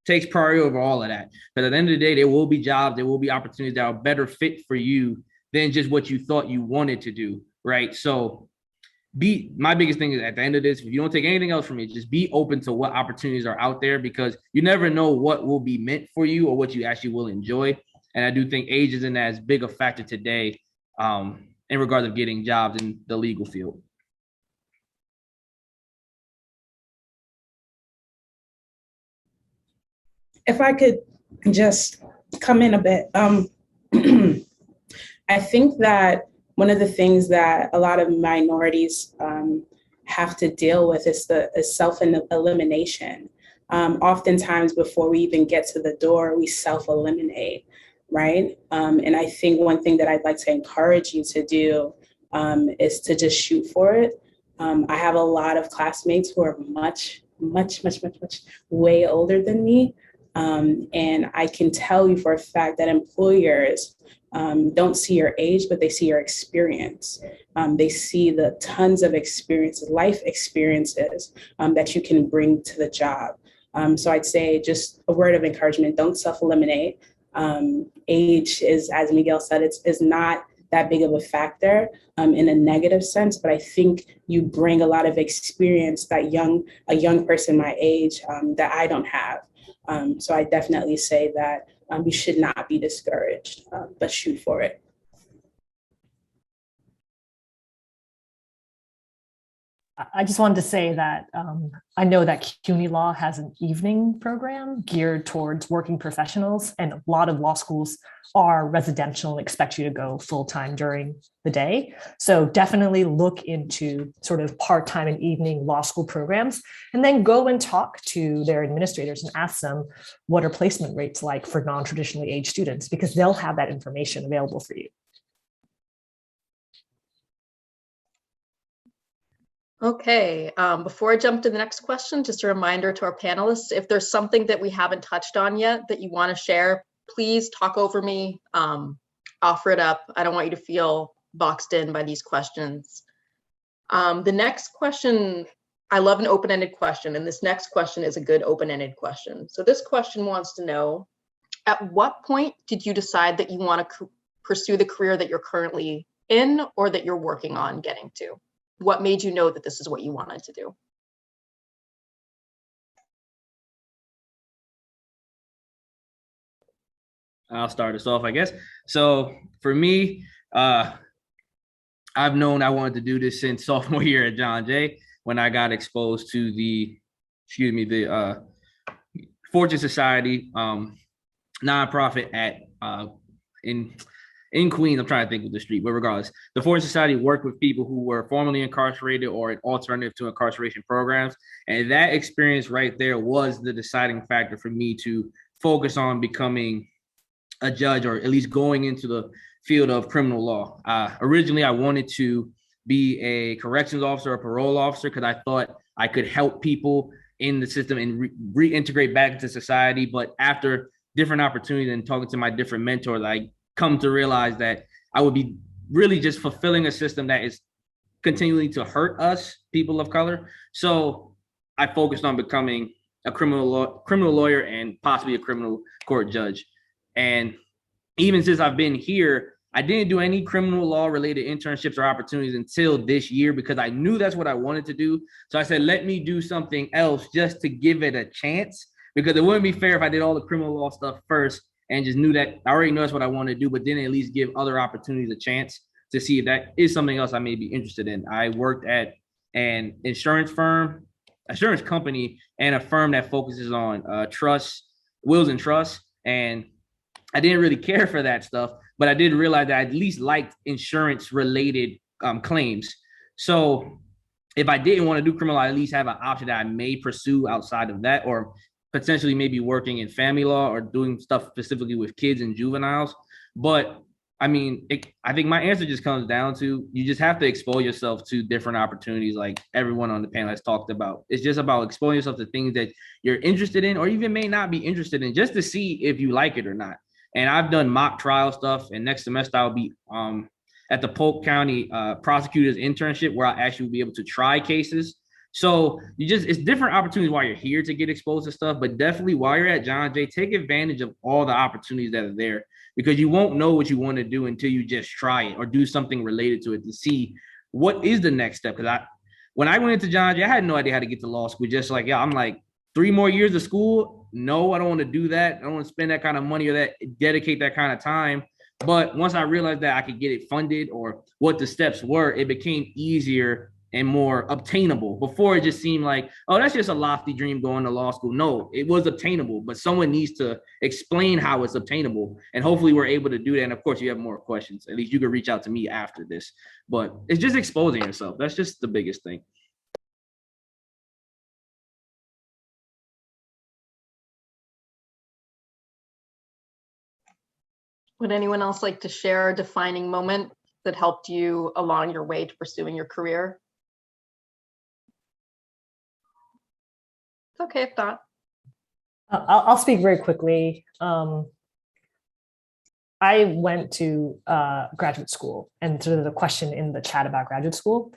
takes priority over all of that. But at the end of the day, there will be jobs, there will be opportunities that are better fit for you than just what you thought you wanted to do, right? So my biggest thing is, at the end of this, if you don't take anything else from me, just be open to what opportunities are out there, because you never know what will be meant for you or what you actually will enjoy. And I do think age isn't as big a factor today in regards of getting jobs in the legal field. If I could just come in a bit, I think that one of the things that a lot of minorities have to deal with is self-elimination. Oftentimes, before we even get to the door, we self-eliminate, right? And I think one thing that I'd like to encourage you to do is to just shoot for it. I have a lot of classmates who are much way older than me. And I can tell you for a fact that employers don't see your age, but they see your experience. They see the tons of experiences, life experiences that you can bring to the job. So I'd say just a word of encouragement, don't self-eliminate. Age is, as Megil said, is not that big of a factor in a negative sense, but I think you bring a lot of experience that a young person my age that I don't have. So I definitely say that you should not be discouraged, but shoot for it. I just wanted to say that I know that CUNY Law has an evening program geared towards working professionals, and a lot of law schools are residential and expect you to go full-time during the day. So definitely look into sort of part-time and evening law school programs, and then go and talk to their administrators and ask them what are placement rates like for non-traditionally aged students, because they'll have that information available for you. Okay, before I jump to the next question, just a reminder to our panelists, if there's something that we haven't touched on yet that you want to share, please talk over me, offer it up. I don't want you to feel boxed in by these questions. The next question, I love an open-ended question, and this next question is a good open-ended question. So this question wants to know, at what point did you decide that you want to pursue the career that you're currently in or that you're working on getting to? What made you know that this is what you wanted to do? I'll start us off, I guess. So for me, I've known I wanted to do this since sophomore year at John Jay, when I got exposed to the Fortune Society nonprofit at in Queens. I'm trying to think of the street, but regardless, the Fortune Society worked with people who were formerly incarcerated or an alternative to incarceration programs. And that experience right there was the deciding factor for me to focus on becoming a judge, or at least going into the field of criminal law. Originally, I wanted to be a corrections officer or parole officer because I thought I could help people in the system and reintegrate back into society. But after different opportunities and talking to my different mentors, I come to realize that I would be really just fulfilling a system that is continuing to hurt us, people of color. So I focused on becoming a criminal lawyer and possibly a criminal court judge. And even since I've been here, I didn't do any criminal law related internships or opportunities until this year, because I knew that's what I wanted to do. So I said, let me do something else just to give it a chance, because it wouldn't be fair if I did all the criminal law stuff first and just knew that I already know that's what I want to do, but then at least give other opportunities a chance to see if that is something else I may be interested in. I worked at an insurance company, and a firm that focuses on wills and trusts. And I didn't really care for that stuff, but I did realize that I at least liked insurance related claims. So if I didn't want to do criminal, I at least have an option that I may pursue outside of that, or potentially maybe working in family law or doing stuff specifically with kids and juveniles. But I mean, I think my answer just comes down to, you just have to expose yourself to different opportunities, like everyone on the panel has talked about. It's just about exposing yourself to things that you're interested in, or even may not be interested in, just to see if you like it or not. And I've done mock trial stuff, and next semester I'll be at the Polk County prosecutor's internship, where I'll actually be able to try cases. So it's different opportunities while you're here to get exposed to stuff, but definitely while you're at John Jay, take advantage of all the opportunities that are there, because you won't know what you want to do until you just try it or do something related to it to see what is the next step. Because when I went into John Jay, I had no idea how to get to law school. Just like, I'm like, 3 more years of school? No, I don't want to do that. I don't want to spend that kind of money or dedicate that kind of time. But once I realized that I could get it funded, or what the steps were, it became easier and more obtainable. Before, it just seemed like, oh, that's just a lofty dream going to law school. No, it was obtainable, but someone needs to explain how it's obtainable. And hopefully we're able to do that. And of course, you have more questions. At least you can reach out to me after this. But it's just exposing yourself. That's just the biggest thing. Would anyone else like to share a defining moment that helped you along your way to pursuing your career? It's okay if not. I'll speak very quickly. I went to graduate school, and sort of the question in the chat about graduate school.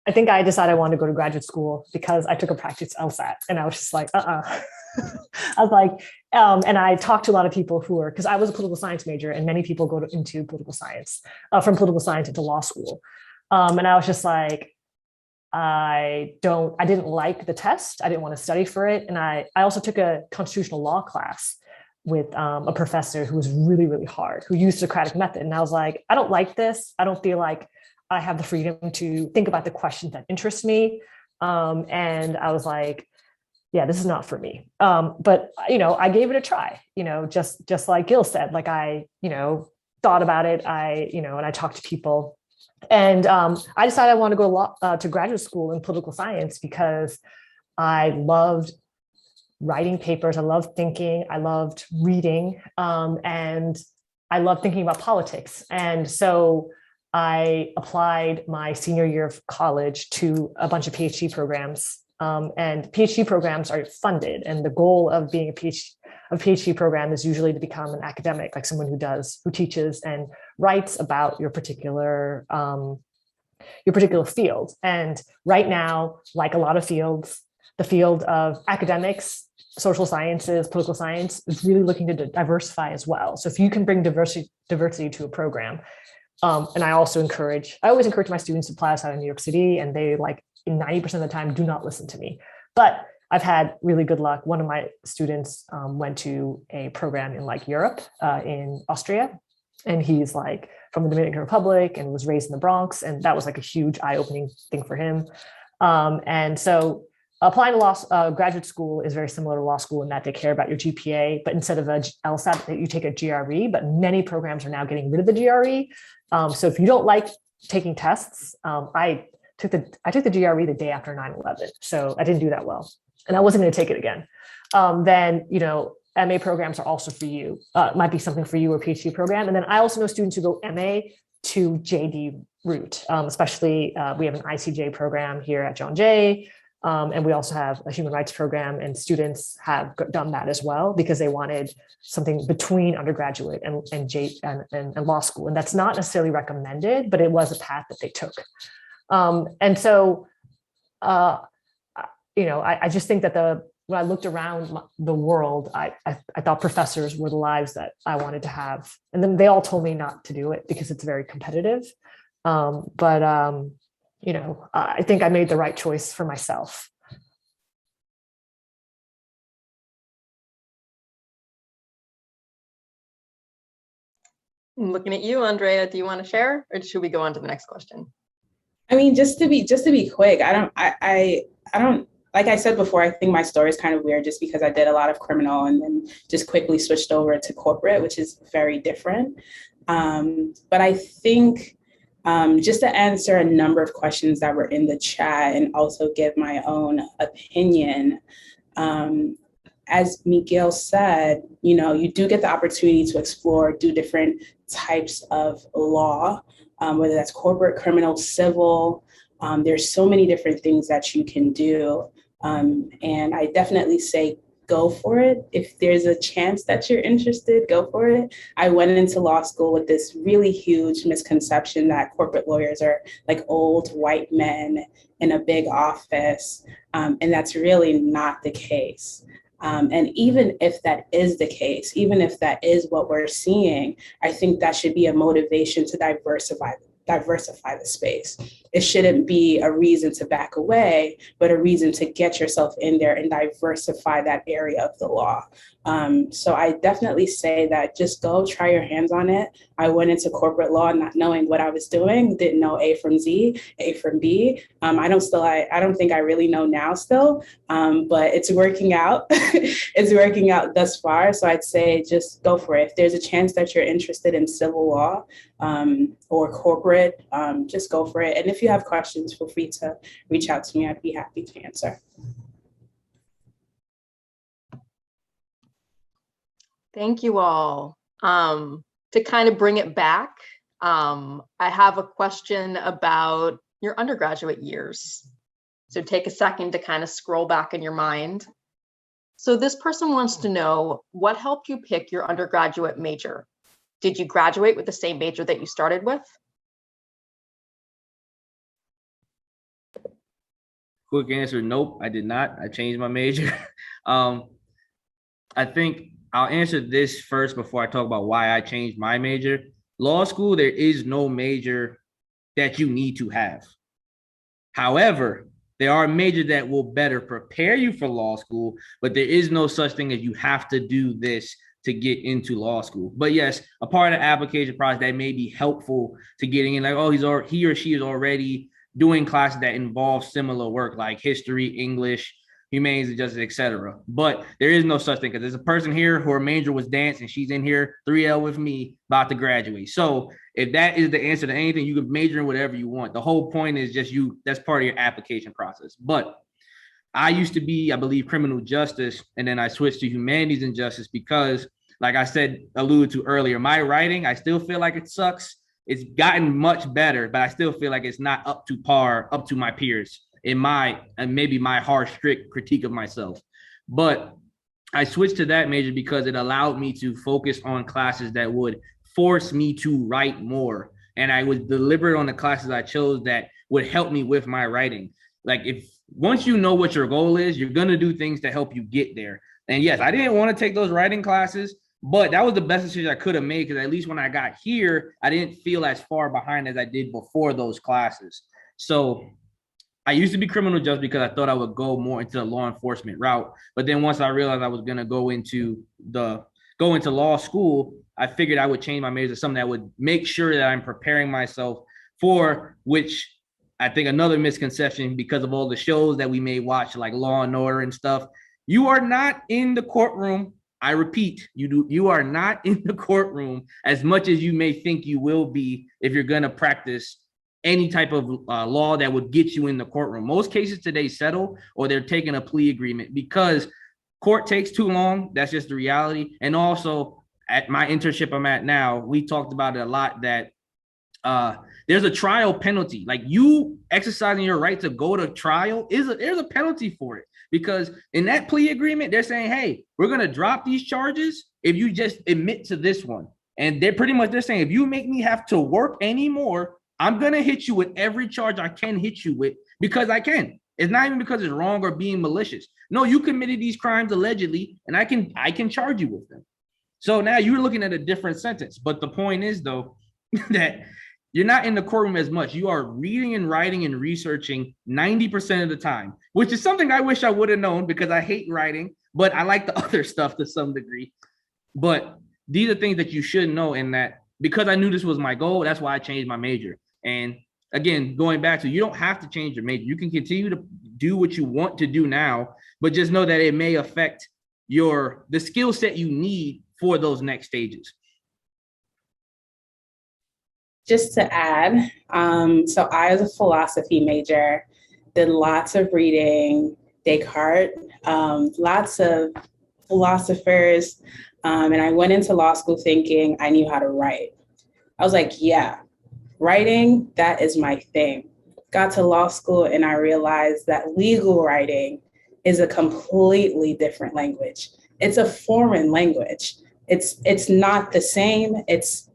I think I decided I wanted to go to graduate school because I took a practice LSAT, and I was just like, I was like, and I talked to a lot of people who were, because I was a political science major, and many people go into political science, from political science into law school. And I was just like, I didn't like the test. I didn't want to study for it. And I also took a constitutional law class with a professor who was really, really hard, who used Socratic method. And I was like, I don't like this. I don't feel like I have the freedom to think about the questions that interest me. And I was like, yeah, this is not for me. But, I gave it a try, just like Gil said, like I, thought about it. And I talked to people, and I decided I want to go to graduate school in political science because I loved writing papers. I loved thinking. I loved reading. And I loved thinking about politics. And so I applied my senior year of college to a bunch of PhD programs. And PhD programs are funded. And the goal of being a PhD program is usually to become an academic, like someone who teaches and writes about your particular field. And right now, like a lot of fields, the field of academics, social sciences, political science is really looking to diversify as well. So if you can bring diversity to a program, and I always encourage my students to apply outside of New York City, and they in 90% of the time do not listen to me. But I've had really good luck. One of my students went to a program in Europe, in Austria, and he's from the Dominican Republic and was raised in the Bronx. And that was a huge eye-opening thing for him. And so applying to graduate school is very similar to law school in that they care about your GPA, but instead of a LSAT, you take a GRE, but many programs are now getting rid of the GRE. So if you don't like taking tests, I took the GRE the day after 9/11. So I didn't do that well, and I wasn't going to take it again. Then, MA programs are also for you. It might be something for you, or PhD program. And then I also know students who go MA to JD route, especially we have an ICJ program here at John Jay. And we also have a human rights program, and students have done that as well because they wanted something between undergraduate and law school. And that's not necessarily recommended, but it was a path that they took. And so, I just think that when I looked around the world, I thought professors were the lives that I wanted to have. And then they all told me not to do it because it's very competitive. I think I made the right choice for myself. I'm looking at you, Andrea. Do you want to share, or should we go on to the next question? I mean, just to be quick, I don't, like I said before, I think my story is kind of weird just because I did a lot of criminal and then just quickly switched over to corporate, which is very different. But I think just to answer a number of questions that were in the chat and also give my own opinion, as Megil said, you do get the opportunity to explore, do different types of law, whether that's corporate, criminal, civil. There's so many different things that you can do. And I definitely say, go for it. If there's a chance that you're interested, go for it. I went into law school with this really huge misconception that corporate lawyers are like old white men in a big office. And that's really not the case. And even if that is the case, even if that is what we're seeing, I think that should be a motivation to diversify the space. It shouldn't be a reason to back away, but a reason to get yourself in there and diversify that area of the law. So I definitely say that just go try your hands on it. I went into corporate law not knowing what I was doing, didn't know A from Z, A from B. I don't think I really know now still, but it's working out. It's working out thus far. So I'd say just go for it. If there's a chance that you're interested in civil law or corporate, just go for it. And if you have questions, feel free to reach out to me. I'd be happy to answer. Thank you all. To kind of bring it back, I have a question about your undergraduate years. So take a second to kind of scroll back in your mind. So this person wants to know, what helped you pick your undergraduate major? Did you graduate with the same major that you started with? Quick answer, nope, I did not. I changed my major. I think I'll answer this first before I talk about why I changed my major. Law school, there is no major that you need to have. However, there are majors that will better prepare you for law school, but there is no such thing as you have to do this to get into law school. But yes, a part of the application process that may be helpful to getting in, like, oh, he or she is already doing classes that involve similar work, like history, English, humanities, and justice, etc. But there is no such thing, because there's a person here who her major was dance and she's in here 3L with me about to graduate. So if that is the answer to anything, you can major in whatever you want. The whole point is just that's part of your application process. But I used to be, I believe, criminal justice, and then I switched to humanities and justice because, like I said, alluded to earlier, my writing, I still feel like it sucks. It's gotten much better, but I still feel like it's not up to par, up to my peers in maybe my harsh, strict critique of myself. But I switched to that major because it allowed me to focus on classes that would force me to write more. And I was deliberate on the classes I chose that would help me with my writing. Like, once you know what your goal is, you're going to do things to help you get there. And yes, I didn't want to take those writing classes, but that was the best decision I could have made, because at least when I got here, I didn't feel as far behind as I did before those classes. So I used to be criminal justice because I thought I would go more into the law enforcement route. But then once I realized I was going to go into law school, I figured I would change my major to something that would make sure that I'm preparing myself for, which I think another misconception, because of all the shows that we may watch, like Law and Order and stuff, you are not in the courtroom. I repeat, you are not in the courtroom as much as you may think you will be if you're going to practice any type of law that would get you in the courtroom. Most cases today settle, or they're taking a plea agreement because court takes too long. That's just the reality. And also, at my internship I'm at now, we talked about it a lot, that there's a trial penalty. Like, you exercising your right to go to trial, there's a penalty for it, because in that plea agreement, they're saying, hey, we're going to drop these charges if you just admit to this one. And they're saying, if you make me have to work anymore, I'm going to hit you with every charge I can hit you with, because I can. It's not even because it's wrong or being malicious. No, you committed these crimes allegedly, and I can charge you with them. So now you're looking at a different sentence. But the point is, though, that you're not in the courtroom as much. You are reading and writing and researching 90% of the time, which is something I wish I would have known, because I hate writing, but I like the other stuff to some degree. But these are things that you should know, and that because I knew this was my goal, that's why I changed my major. And again, going back to, you don't have to change your major. You can continue to do what you want to do now, but just know that it may affect the skill set you need for those next stages. Just to add, so I was a philosophy major, did lots of reading, Descartes, lots of philosophers, and I went into law school thinking I knew how to write. I was like, yeah, writing, that is my thing. Got to law school and I realized that legal writing is a completely different language. It's a foreign language. It's not the same.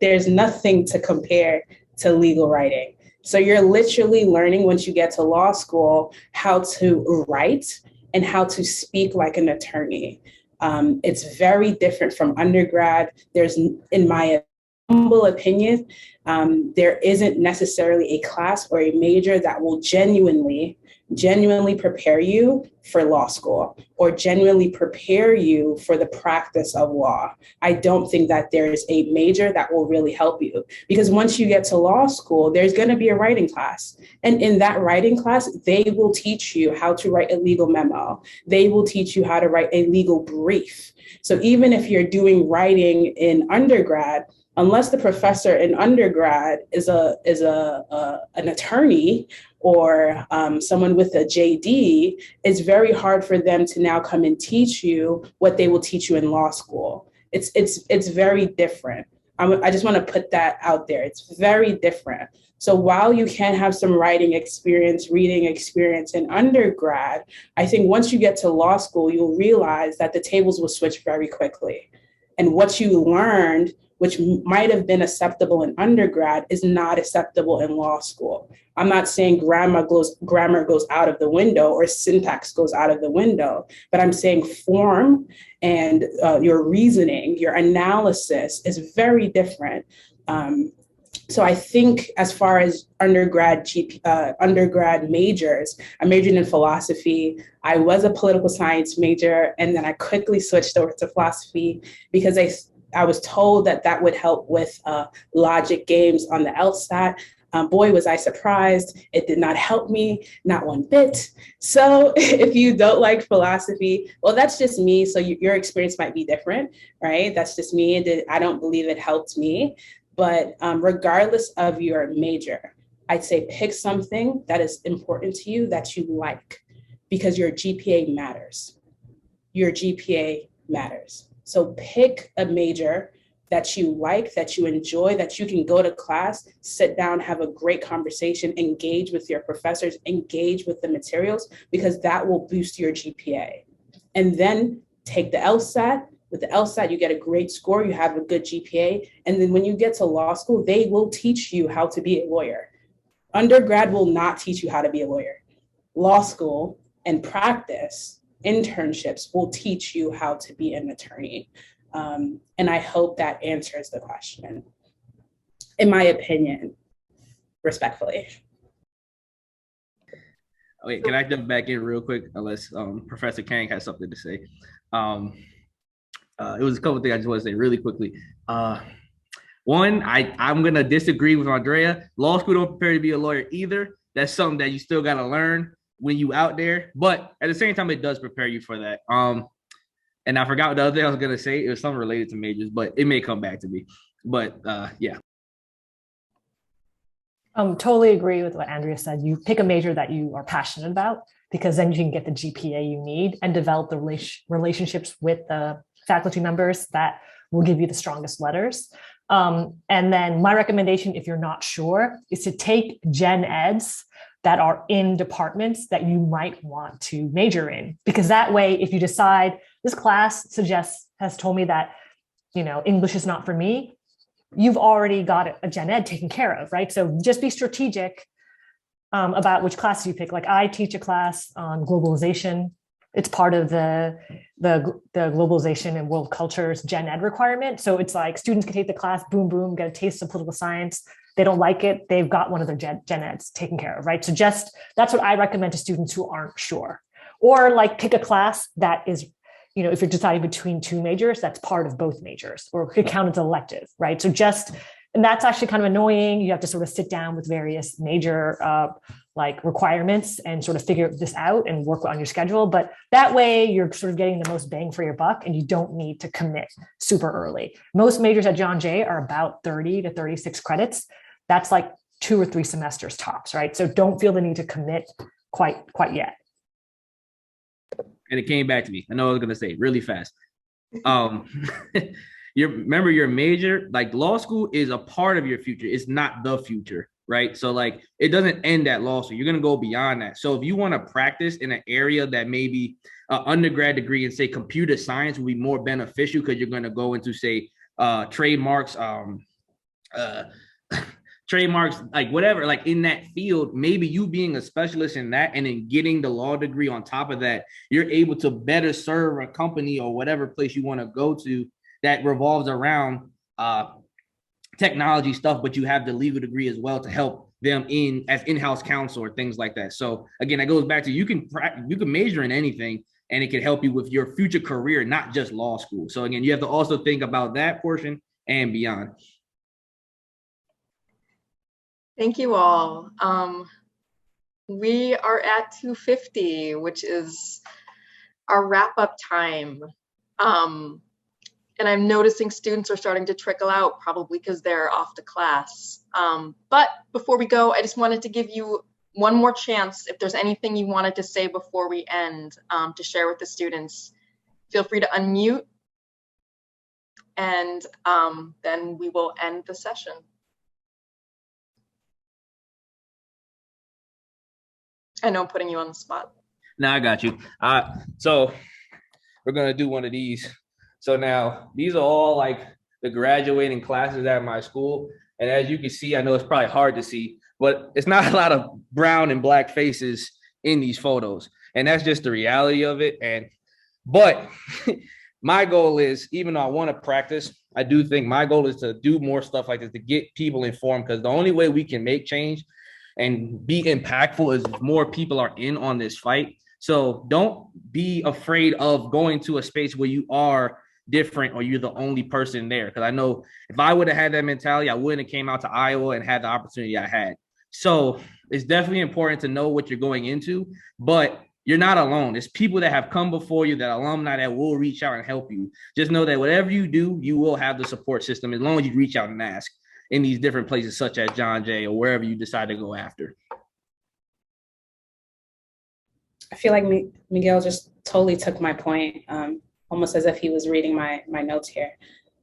There's nothing to compare to legal writing. So you're literally learning, once you get to law school, how to write and how to speak like an attorney. It's very different from undergrad. There's, in my humble opinion, there isn't necessarily a class or a major that will genuinely prepare you for law school or genuinely prepare you for the practice of law. I don't think that there's a major that will really help you, because once you get to law school, there's going to be a writing class. And in that writing class, they will teach you how to write a legal memo. They will teach you how to write a legal brief. So even if you're doing writing in undergrad, unless the professor in undergrad is an attorney or someone with a JD, it's very hard for them to now come and teach you what they will teach you in law school. It's very different. I just want to put that out there. It's very different. So while you can have some writing experience, reading experience in undergrad, I think once you get to law school, you'll realize that the tables will switch very quickly. And what you learned, which might have been acceptable in undergrad, is not acceptable in law school. I'm not saying grammar goes out of the window or syntax goes out of the window, but I'm saying form and your reasoning, your analysis is very different. So I think as far as undergrad majors, I majored in philosophy. I was a political science major, and then I quickly switched over to philosophy because I was told that that would help with logic games on the LSAT. Boy, was I surprised. It did not help me, not one bit. So if you don't like philosophy, well, that's just me. So your experience might be different, right? That's just me. I don't believe it helped me. But regardless of your major, I'd say pick something that is important to you that you like, because your GPA matters. Your GPA matters. So pick a major that you like, that you enjoy, that you can go to class, sit down, have a great conversation, engage with your professors, engage with the materials, because that will boost your GPA. And then take the LSAT. With the LSAT, you get a great score, you have a good GPA. And then when you get to law school, they will teach you how to be a lawyer. Undergrad will not teach you how to be a lawyer. Law school and practice, internships will teach you how to be an attorney. And I hope that answers the question, in my opinion, respectfully. Wait, can I jump back in real quick, unless Professor Kang has something to say? It was a couple of things I just want to say really quickly. One, I'm going to disagree with Andrea. Law school don't prepare you to be a lawyer either. That's something that you still got to learn when you out there. But at the same time, it does prepare you for that. And I forgot what the other thing I was going to say. It was something related to majors, but it may come back to me. But yeah. Totally agree with what Andrea said. You pick a major that you are passionate about, because then you can get the GPA you need and develop the relationships with the faculty members that will give you the strongest letters. And then my recommendation, if you're not sure, is to take gen eds that are in departments that you might want to major in, because that way, if you decide this class has told me that, English is not for me, you've already got a gen ed taken care of, right? So just be strategic about which classes you pick. Like I teach a class on globalization. It's part of the globalization and world cultures gen ed requirement. So it's like students can take the class, boom, boom, get a taste of political science. They don't like it, they've got one of their gen eds taken care of, right? So that's what I recommend to students who aren't sure. Or like pick a class that is, if you're deciding between two majors, that's part of both majors, or could count as elective, right? So and that's actually kind of annoying. You have to sort of sit down with various major requirements and sort of figure this out and work on your schedule. But that way you're sort of getting the most bang for your buck, and you don't need to commit super early. Most majors at John Jay are about 30 to 36 credits. That's like 2 or 3 semesters tops, right? So don't feel the need to commit quite yet. And it came back to me. I know I was going to say really fast. Remember your major, like law school is a part of your future. It's not the future, right? So like it doesn't end at law school. You're going to go beyond that. So if you want to practice in an area that maybe an undergrad degree in say computer science will be more beneficial, because you're going to go into say trademarks, like whatever, like in that field, maybe you being a specialist in that and then getting the law degree on top of that, you're able to better serve a company or whatever place you want to go to that revolves around technology stuff, but you have the legal degree as well to help them as in-house counsel or things like that. So again, that goes back to you can major in anything, and it can help you with your future career, not just law school. So again, you have to also think about that portion and beyond. Thank you all. We are at 2:50, which is our wrap-up time. And I'm noticing students are starting to trickle out, probably because they're off to class. But before we go, I just wanted to give you one more chance. If there's anything you wanted to say before we end, to share with the students, feel free to unmute, and then we will end the session. I know I'm putting you on the spot. No, I got you. So we're going to do one of these. So now these are all like the graduating classes at my school. And as you can see, I know it's probably hard to see, but it's not a lot of brown and black faces in these photos. And that's just the reality of it. But my goal is, even though I want to practice, I do think my goal is to do more stuff like this, to get people informed, because the only way we can make change and be impactful is if more people are in on this fight. So don't be afraid of going to a space where you are different or you're the only person there. Because I know if I would have had that mentality, I wouldn't have came out to Iowa and had the opportunity I had. So it's definitely important to know what you're going into, but you're not alone. It's people that have come before you, that alumni that will reach out and help you. Just know that whatever you do, you will have the support system as long as you reach out and ask in these different places, such as John Jay or wherever you decide to go after. I feel like Miguel just totally took my point, almost as if he was reading my notes here.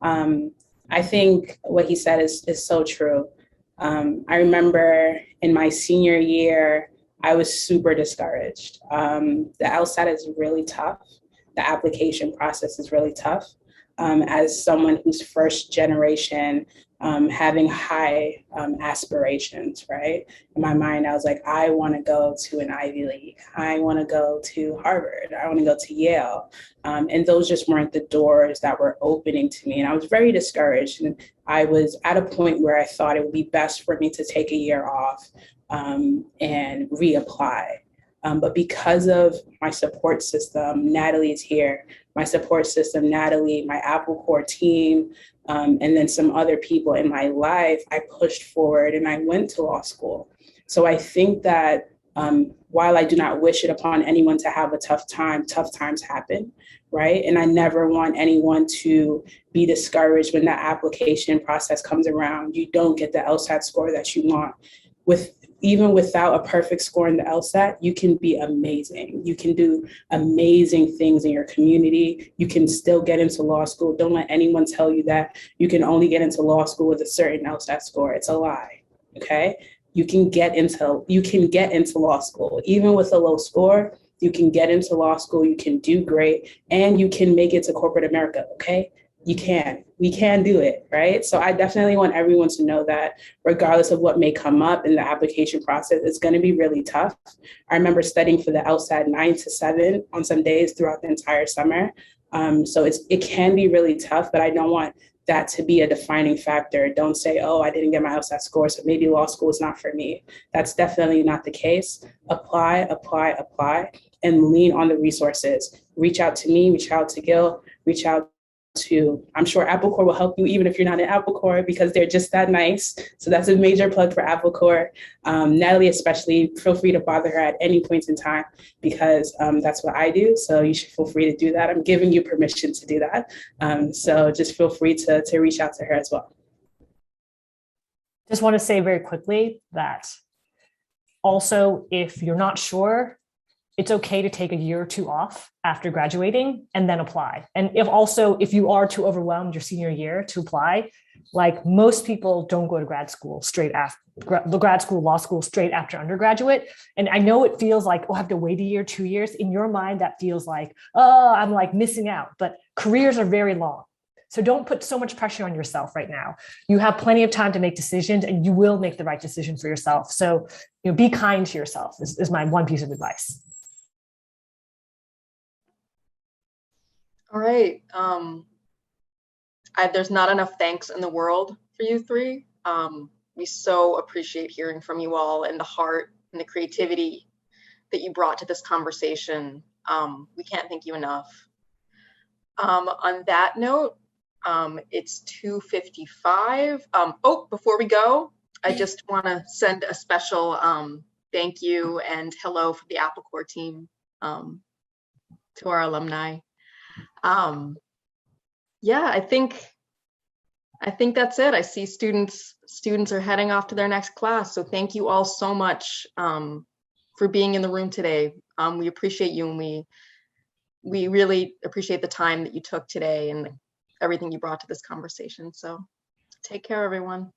I think what he said is so true. I remember in my senior year, I was super discouraged. The LSAT is really tough. The application process is really tough. As someone who's first generation, having high aspirations, right? In my mind, I was like, I want to go to an Ivy League. I want to go to Harvard. I want to go to Yale. And those just weren't the doors that were opening to me. And I was very discouraged. And I was at a point where I thought it would be best for me to take a year off and reapply. But because of my support system, Natalie is here, my support system, Natalie, my Apple Core team, and then some other people in my life, I pushed forward and I went to law school. So I think that while I do not wish it upon anyone to have a tough time, tough times happen, right? And I never want anyone to be discouraged when that application process comes around. You don't get the LSAT score that you want. Even without a perfect score in the LSAT, you can be amazing. You can do amazing things in your community. You can still get into law school. Don't let anyone tell you that you can only get into law school with a certain LSAT score. It's a lie, okay? You can get into law school. Even with a low score, you can get into law school, you can do great, and you can make it to corporate America, okay? We can do it, right? So I definitely want everyone to know that regardless of what may come up in the application process, it's going to be really tough. I remember studying for the LSAT 9 to 7 on some days throughout the entire summer. So it can be really tough, but I don't want that to be a defining factor. Don't say, oh, I didn't get my LSAT score, so maybe law school is not for me. That's definitely not the case. Apply, and lean on the resources. Reach out to me, reach out to Gil, reach out to, I'm sure Apple Core will help you even if you're not in Apple Core because they're just that nice. So that's a major plug for Apple Core. Natalie especially, feel free to bother her at any point in time because that's what I do. So you should feel free to do that. I'm giving you permission to do that. So just feel free to reach out to her as well. Just want to say very quickly that also, if you're not sure, it's okay to take a year or two off after graduating and then apply. And if you are too overwhelmed your senior year to apply, like most people don't go to grad school, law school straight after undergraduate. And I know it feels like, oh, I have to wait a year, 2 years. In your mind, that feels like, oh, I'm like missing out, but careers are very long. So don't put so much pressure on yourself right now. You have plenty of time to make decisions and you will make the right decision for yourself. So, be kind to yourself is my one piece of advice. All right. There's not enough thanks in the world for you three. We so appreciate hearing from you all and the heart and the creativity that you brought to this conversation. We can't thank you enough. On that note, it's 2:55. Before we go, I just want to send a special thank you and hello from the Apple Core team to our alumni. Yeah, I think that's it. I see students are heading off to their next class. So thank you all so much for being in the room today. We appreciate you, and we really appreciate the time that you took today and everything you brought to this conversation. So take care, everyone.